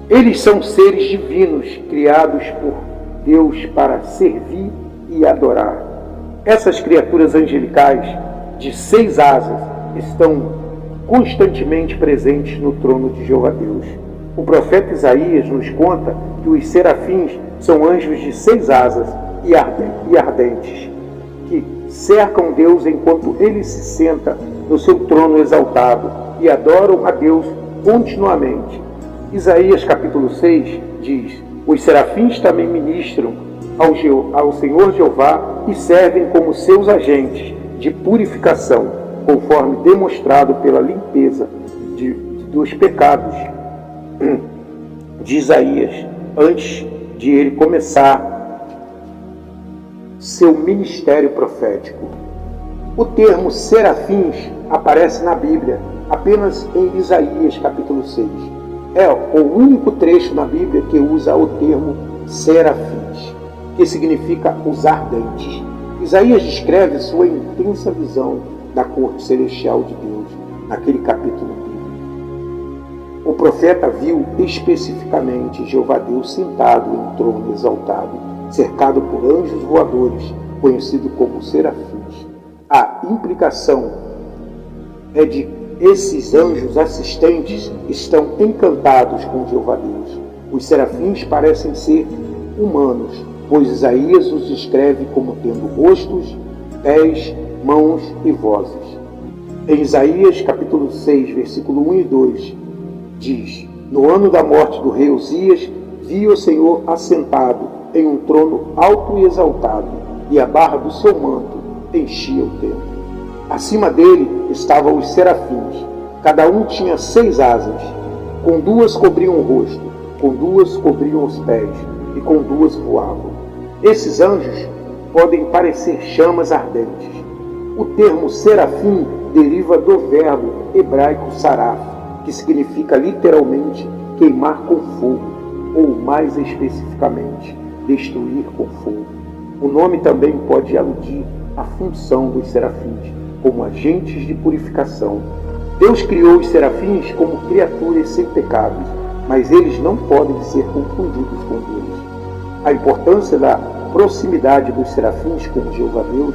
Eles são seres divinos criados por Deus para servir e adorar. Essas criaturas angelicais de 6 asas estão constantemente presentes no trono de Jeová Deus. O profeta Isaías nos conta que os serafins são anjos de 6 asas e ardentes, que cercam Deus enquanto ele se senta no seu trono exaltado e adoram a Deus continuamente. Isaías capítulo 6 diz: os serafins também ministram ao Senhor Jeová e servem como seus agentes de purificação, conforme demonstrado pela limpeza dos pecados de Isaías, antes de ele começar seu ministério profético. O termo serafins aparece na Bíblia apenas em Isaías capítulo 6. É o único trecho na Bíblia que usa o termo serafins, que significa os ardentes. Isaías descreve sua intensa visão da corte celestial de Deus naquele capítulo bíblico. O profeta viu especificamente Jeová Deus sentado em um trono exaltado, cercado por anjos voadores, conhecido como serafins. A implicação é de que esses anjos assistentes estão encantados com Jeová Deus. Os serafins parecem ser humanos, pois Isaías os descreve como tendo rostos, pés, mãos e vozes. Em Isaías capítulo 6, versículo 1 e 2, diz: no ano da morte do rei Uzias, vi o Senhor assentado em um trono alto e exaltado, e a barra do seu manto enchia o templo. Acima dele estavam os serafins. Cada um tinha 6 asas, com 2 cobriam o rosto, com 2 cobriam os pés e com 2 voavam. Esses anjos podem parecer chamas ardentes. O termo serafim deriva do verbo hebraico saraf, que significa literalmente queimar com fogo, ou mais especificamente, destruir com fogo. O nome também pode aludir à função dos serafins como agentes de purificação. Deus criou os serafins como criaturas sem pecados, mas eles não podem ser confundidos com Deus. A importância da proximidade dos serafins com Jeová Deus,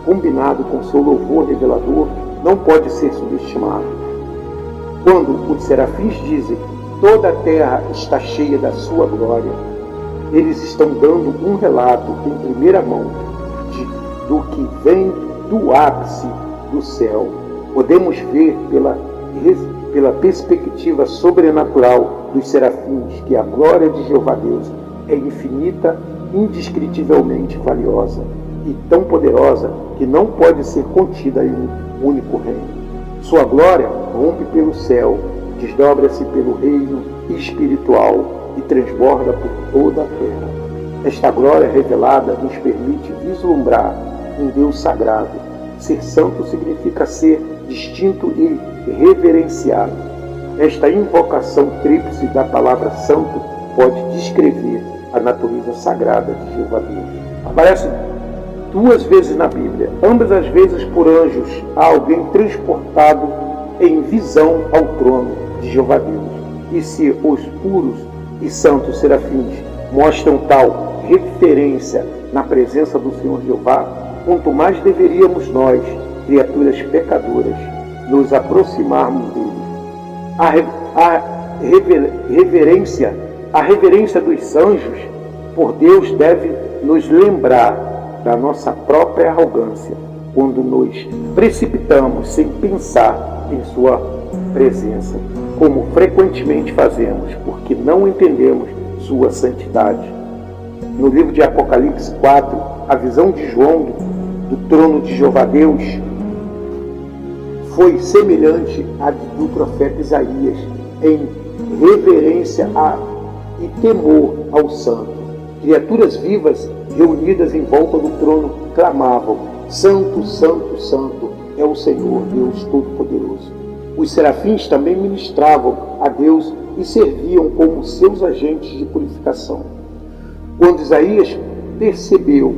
combinado com seu louvor revelador, não pode ser subestimado. Quando os serafins dizem toda a terra está cheia da sua glória, eles estão dando um relato em primeira mão do que vem do ápice do céu. Podemos ver pela perspectiva sobrenatural dos serafins que a glória de Jeová Deus é infinita, indescritivelmente valiosa e tão poderosa que não pode ser contida em um único reino. Sua glória rompe pelo céu, desdobra-se pelo reino espiritual e transborda por toda a terra. Esta glória revelada nos permite vislumbrar um Deus sagrado. Ser santo significa ser distinto e reverenciado. Esta invocação tríplice da palavra santo pode descrever a natureza sagrada de Jeová Deus. Aparece 2 vezes na Bíblia, ambas as vezes por anjos, a alguém transportado em visão ao trono de Jeová Deus. E se os puros e santos serafins mostram tal referência na presença do Senhor Jeová, quanto mais deveríamos nós, criaturas pecadoras, nos aproximarmos dele. A reverência dos anjos por Deus deve nos lembrar da nossa própria arrogância, quando nos precipitamos sem pensar em sua presença, como frequentemente fazemos, porque não entendemos sua santidade. No livro de Apocalipse 4, a visão de João do trono de Jeová Deus foi semelhante à do profeta Isaías, em reverência e temor ao santo. Criaturas vivas reunidas em volta do trono clamavam: Santo, Santo, Santo é o Senhor, Deus Todo-Poderoso. Os serafins também ministravam a Deus e serviam como seus agentes de purificação. Quando Isaías percebeu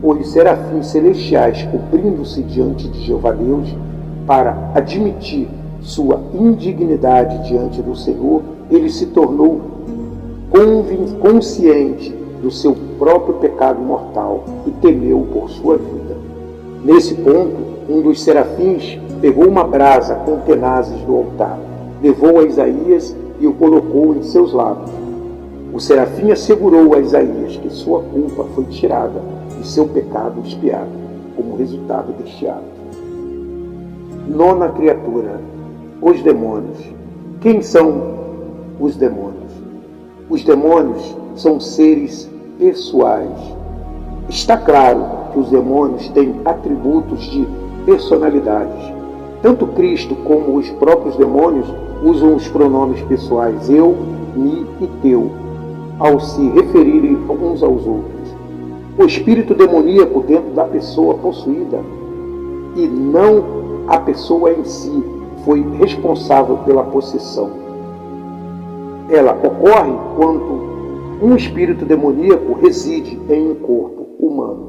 os serafins celestiais cobrindo-se diante de Jeová Deus para admitir sua indignidade diante do Senhor, ele se tornou consciente do seu próprio pecado mortal e temeu por sua vida. Nesse ponto, um dos serafins pegou uma brasa com tenazes do altar, levou a Isaías e o colocou em seus lábios. O serafim assegurou a Isaías que sua culpa foi tirada e seu pecado expiado, como resultado deste ato. 9ª criatura, os demônios. Quem são os demônios? Os demônios são seres pessoais. Está claro que os demônios têm atributos de personalidades. Tanto Cristo como os próprios demônios usam os pronomes pessoais eu, mi e teu, ao se referirem uns aos outros. O espírito demoníaco dentro da pessoa possuída, e não a pessoa em si, foi responsável pela possessão. Ela ocorre quando um espírito demoníaco reside em um corpo humano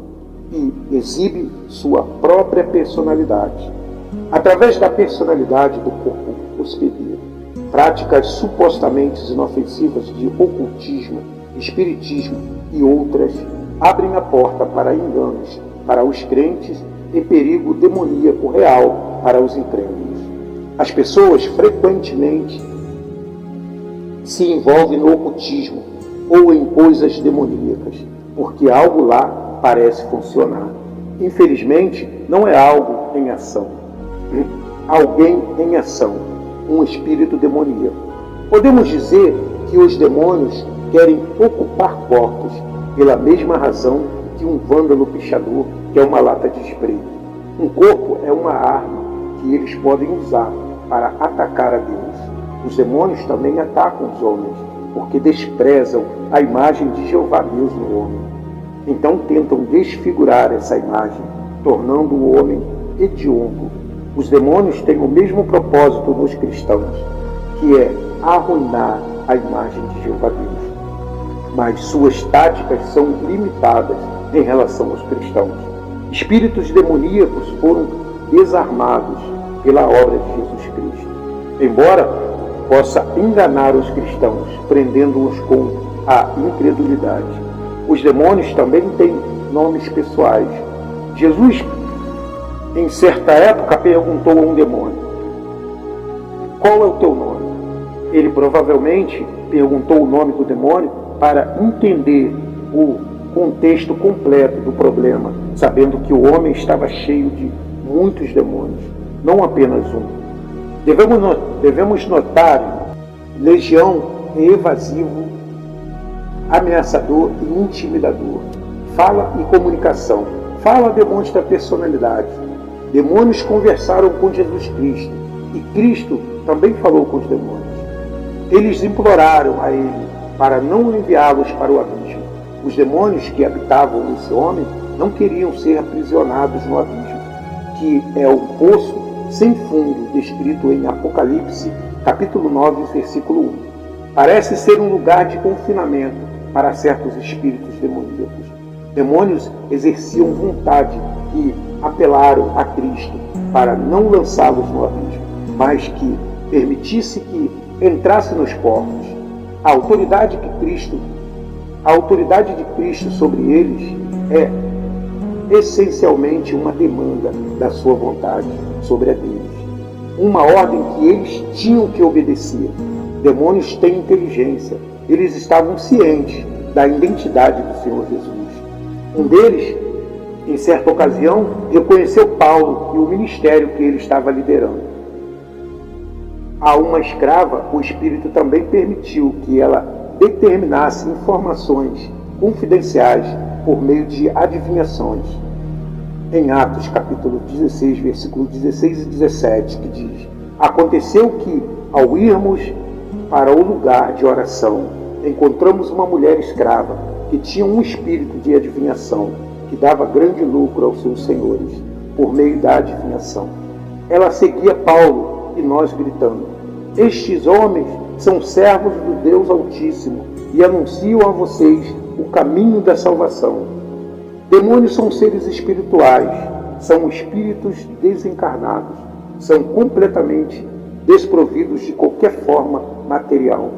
e exibe sua própria personalidade. Através da personalidade do corpo hospedeiro, práticas supostamente inofensivas de ocultismo, espiritismo e outras abrem a porta para enganos para os crentes e perigo demoníaco real para os incrédulos. As pessoas frequentemente se envolvem no ocultismo ou em coisas demoníacas, porque algo lá parece funcionar. Infelizmente, não é algo em ação. Alguém em ação, um espírito demoníaco. Podemos dizer que os demônios querem ocupar corpos pela mesma razão que um vândalo pichador quer uma lata de spray. Um corpo é uma arma que eles podem usar para atacar a Deus. Os demônios também atacam os homens porque desprezam a imagem de Jeová Deus no homem. Então tentam desfigurar essa imagem, tornando o homem hediondo. Os demônios têm o mesmo propósito nos cristãos, que é arruinar a imagem de Jeová Deus. Mas suas táticas são limitadas em relação aos cristãos. Espíritos demoníacos foram desarmados pela obra de Jesus Cristo. Embora possa enganar os cristãos, prendendo-os com a incredulidade. Os demônios também têm nomes pessoais. Jesus, em certa época, perguntou a um demônio: qual é o teu nome? Ele provavelmente perguntou o nome do demônio para entender o contexto completo do problema, sabendo que o homem estava cheio de muitos demônios, não apenas um. Devemos notar: legião é evasivo, ameaçador e intimidador. Fala e comunicação. Fala demonstra personalidade. Demônios conversaram com Jesus Cristo e Cristo também falou com os demônios. Eles imploraram a ele para não enviá-los para o abismo. Os demônios que habitavam nesse homem não queriam ser aprisionados no abismo, que é o poço sem fundo descrito em Apocalipse, capítulo 9, versículo 1. Parece ser um lugar de confinamento para certos espíritos demoníacos. Demônios exerciam vontade e apelaram a Cristo para não lançá-los no abismo, mas que permitisse que entrasse nos portos. A autoridade de Cristo sobre eles é essencialmente uma demanda da sua vontade sobre a deles, uma ordem que eles tinham que obedecer. Demônios têm inteligência, eles estavam cientes da identidade do Senhor Jesus. Um deles, em certa ocasião, reconheceu Paulo e o ministério que ele estava liderando. A uma escrava, o Espírito também permitiu que ela determinasse informações confidenciais por meio de adivinhações. Em Atos, capítulo 16, versículos 16 e 17, que diz: aconteceu que, ao irmos para o lugar de oração, encontramos uma mulher escrava que tinha um espírito de adivinhação, que dava grande lucro aos seus senhores, por meio da adivinhação. Ela seguia Paulo e nós gritando: estes homens são servos do Deus Altíssimo e anunciam a vocês o caminho da salvação. Demônios são seres espirituais, são espíritos desencarnados, são completamente desprovidos de qualquer forma material.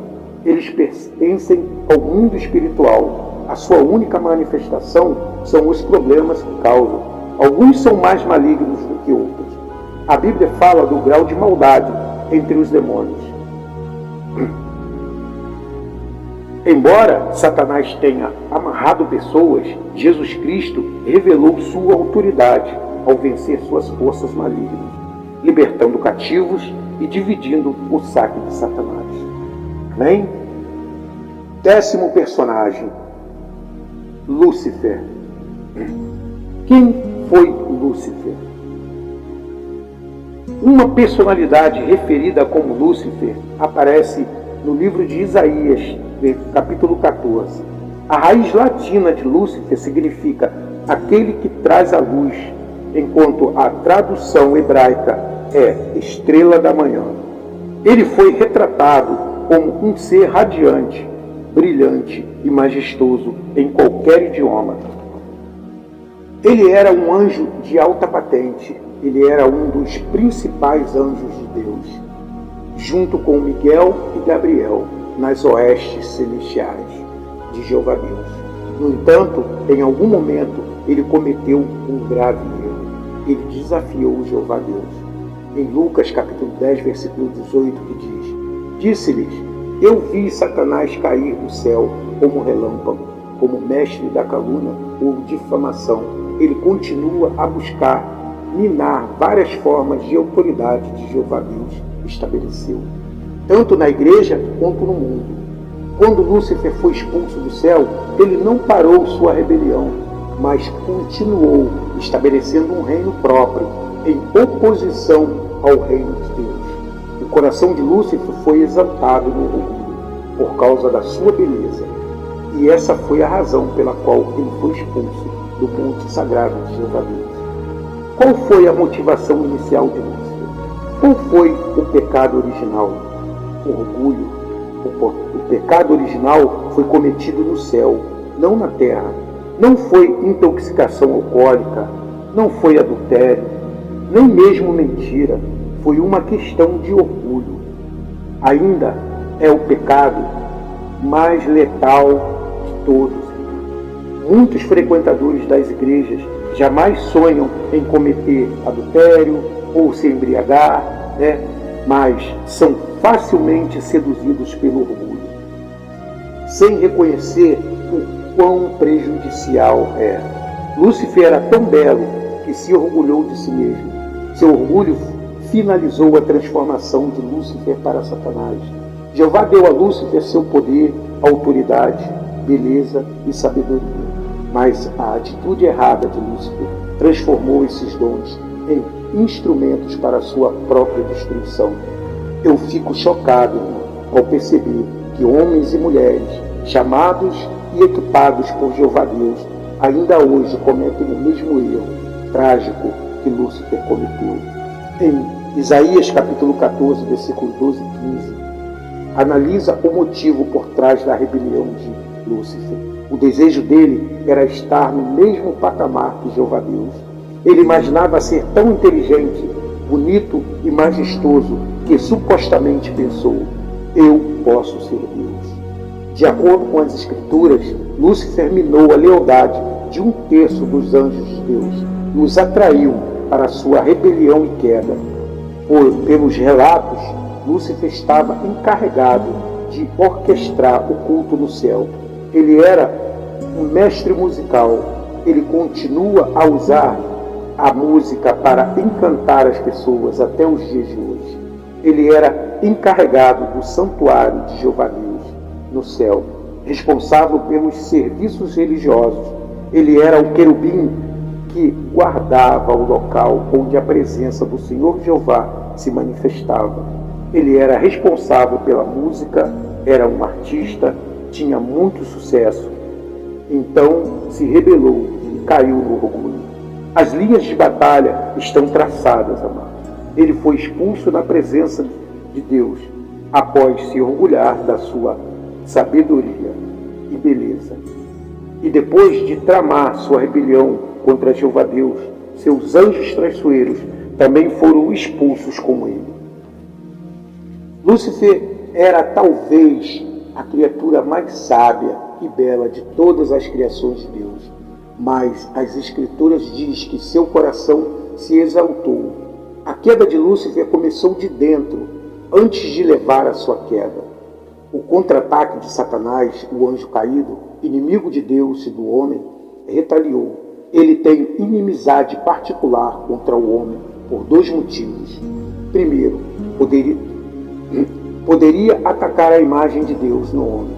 Eles pertencem ao mundo espiritual. A sua única manifestação são os problemas que causam. Alguns são mais malignos do que outros. A Bíblia fala do grau de maldade entre os demônios. Embora Satanás tenha amarrado pessoas, Jesus Cristo revelou sua autoridade ao vencer suas forças malignas, libertando cativos e dividindo o saque de Satanás. Amém? 10º personagem, Lúcifer. Quem foi Lúcifer? Uma personalidade referida como Lúcifer aparece no livro de Isaías, capítulo 14. A raiz latina de Lúcifer significa aquele que traz a luz, enquanto a tradução hebraica é estrela da manhã. Ele foi retratado como um ser radiante, brilhante e majestoso em qualquer idioma. Ele era um anjo de alta patente. Ele era um dos principais anjos de Deus, junto com Miguel e Gabriel, nas hoestes celestiais de Jeová Deus. No entanto, em algum momento, ele cometeu um grave erro. Ele desafiou Jeová Deus. Em Lucas capítulo 10, versículo 18, que diz: disse-lhes: eu vi Satanás cair do céu como relâmpago, como mestre da calúnia ou difamação. Ele continua a buscar minar várias formas de autoridade de Jeová Deus estabeleceu, tanto na igreja quanto no mundo. Quando Lúcifer foi expulso do céu, ele não parou sua rebelião, mas continuou estabelecendo um reino próprio, em oposição ao reino de Deus. O coração de Lúcifer foi exaltado no orgulho, por causa da sua beleza. E essa foi a razão pela qual ele foi expulso do monte sagrado de Jeová Deus. Qual foi a motivação inicial de Lúcifer? Qual foi o pecado original? O orgulho. O pecado original foi cometido no céu, não na terra. Não foi intoxicação alcoólica, não foi adultério, nem mesmo mentira. Foi uma questão de orgulho. Ainda é o pecado mais letal de todos. Muitos frequentadores das igrejas jamais sonham em cometer adultério ou se embriagar, mas são facilmente seduzidos pelo orgulho, sem reconhecer o quão prejudicial é. Lúcifer era tão belo que se orgulhou de si mesmo. Seu orgulho finalizou a transformação de Lúcifer para Satanás. Jeová deu a Lúcifer seu poder, autoridade, beleza e sabedoria. Mas a atitude errada de Lúcifer transformou esses dons em instrumentos para a sua própria destruição. Eu fico chocado, irmão, ao perceber que homens e mulheres, chamados e equipados por Jeová Deus, ainda hoje cometem o mesmo erro trágico que Lúcifer cometeu. Em Isaías capítulo 14, versículos 12 e 15, analisa o motivo por trás da rebelião de Lúcifer. O desejo dele era estar no mesmo patamar que Jeová Deus. Ele imaginava ser tão inteligente, bonito e majestoso que supostamente pensou: eu posso ser Deus. De acordo com as Escrituras, Lúcifer minou a lealdade de 1/3 dos anjos de Deus e os atraiu para sua rebelião e queda. Pelos relatos, Lúcifer estava encarregado de orquestrar o culto no céu. Ele era um mestre musical. Ele continua a usar a música para encantar as pessoas até os dias de hoje. Ele era encarregado do santuário de Jeová Deus no céu, responsável pelos serviços religiosos. Ele era o querubim que guardava o local onde a presença do Senhor Jeová se manifestava. Ele era responsável pela música, era um artista, tinha muito sucesso. Então se rebelou e caiu no orgulho. As linhas de batalha estão traçadas, amados. Ele foi expulso da presença de Deus após se orgulhar da sua sabedoria e beleza. E depois de tramar sua rebelião contra Jeová Deus, seus anjos traiçoeiros também foram expulsos com ele. Lúcifer era talvez a criatura mais sábia e bela de todas as criações de Deus, mas as Escrituras dizem que seu coração se exaltou. A queda de Lúcifer começou de dentro, antes de levar à sua queda. O contra-ataque de Satanás, o anjo caído, inimigo de Deus e do homem, retaliou. Ele tem inimizade particular contra o homem por 2 motivos. Primeiro, poderia atacar a imagem de Deus no homem.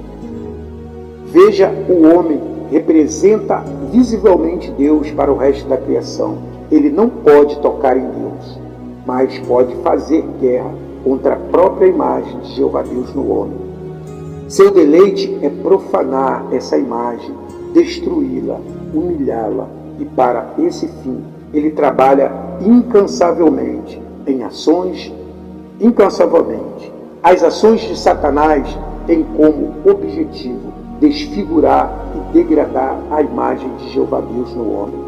Veja, o homem representa visivelmente Deus para o resto da criação. Ele não pode tocar em Deus, mas pode fazer guerra contra a própria imagem de Jeová Deus no homem. Seu deleite é profanar essa imagem, destruí-la, humilhá-la, e para esse fim ele trabalha incansavelmente. As ações de Satanás têm como objetivo desfigurar e degradar a imagem de Jeová Deus no homem.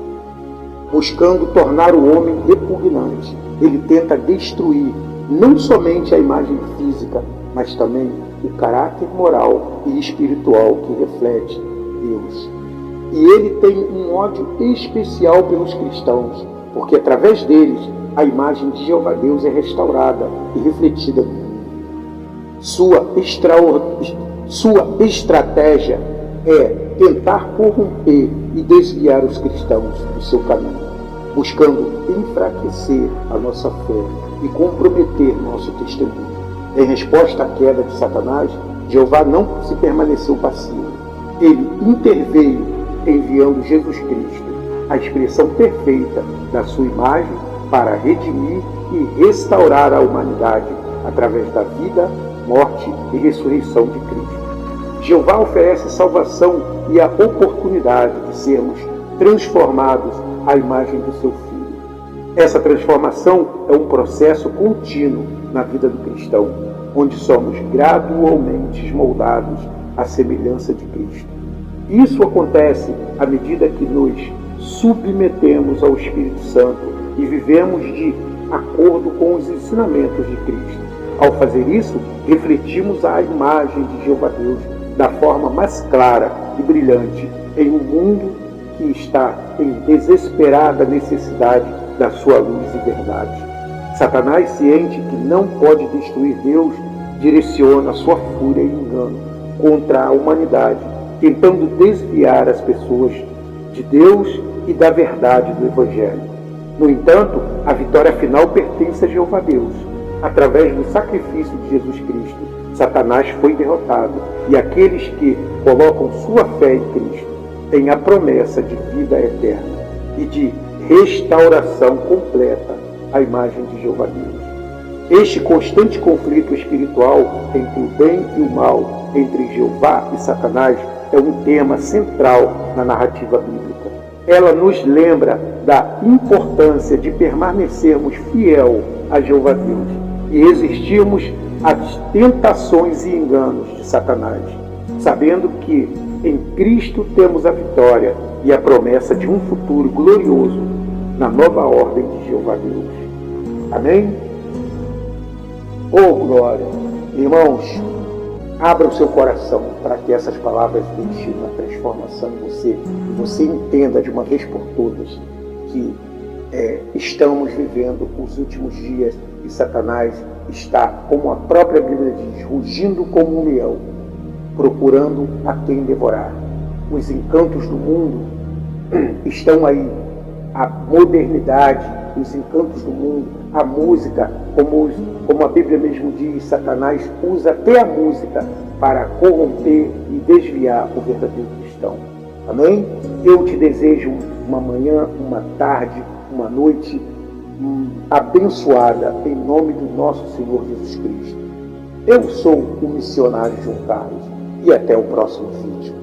Buscando tornar o homem repugnante, ele tenta destruir não somente a imagem física, mas também o caráter moral e espiritual que reflete Deus. E ele tem um ódio especial pelos cristãos, porque através deles a imagem de Jeová Deus é restaurada e refletida no mundo. Sua estratégia é tentar corromper e desviar os cristãos do seu caminho, buscando enfraquecer a nossa fé e comprometer nosso testemunho. Em resposta à queda de Satanás, Jeová não se permaneceu passivo. Ele interveio enviando Jesus Cristo, a expressão perfeita da sua imagem, para redimir e restaurar a humanidade através da vida, morte e ressurreição de Cristo. Jeová oferece salvação e a oportunidade de sermos transformados à imagem do seu Filho. Essa transformação é um processo contínuo na vida do cristão, onde somos gradualmente moldados à semelhança de Cristo. Isso acontece à medida que nos submetemos ao Espírito Santo e vivemos de acordo com os ensinamentos de Cristo. Ao fazer isso, refletimos a imagem de Jeová Deus da forma mais clara e brilhante em um mundo que está em desesperada necessidade da sua luz e verdade. Satanás, ciente que não pode destruir Deus, direciona sua fúria e engano contra a humanidade, tentando desviar as pessoas de Deus e da verdade do Evangelho. No entanto, a vitória final pertence a Jeová Deus. Através do sacrifício de Jesus Cristo, Satanás foi derrotado, e aqueles que colocam sua fé em Cristo têm a promessa de vida eterna e de restauração completa à imagem de Jeová Deus. Este constante conflito espiritual entre o bem e o mal, entre Jeová e Satanás, é um tema central na narrativa bíblica. Ela nos lembra da importância de permanecermos fiel a Jeová Deus e resistirmos às tentações e enganos de Satanás, sabendo que em Cristo temos a vitória e a promessa de um futuro glorioso na nova ordem de Jeová Deus. Amém? Oh, glória! Irmãos, abra o seu coração para que essas palavras deixem uma transformação em você e você entenda de uma vez por todas que estamos vivendo os últimos dias e Satanás está, como a própria Bíblia diz, rugindo como um leão, procurando a quem devorar. Os encantos do mundo estão aí, a modernidade, os encantos do mundo, a música, como a Bíblia mesmo diz, Satanás usa até a música para corromper e desviar o verdadeiro cristão. Amém? Eu te desejo uma manhã, uma tarde, uma noite abençoada em nome do nosso Senhor Jesus Cristo. Eu sou o missionário João Carlos e até o próximo vídeo.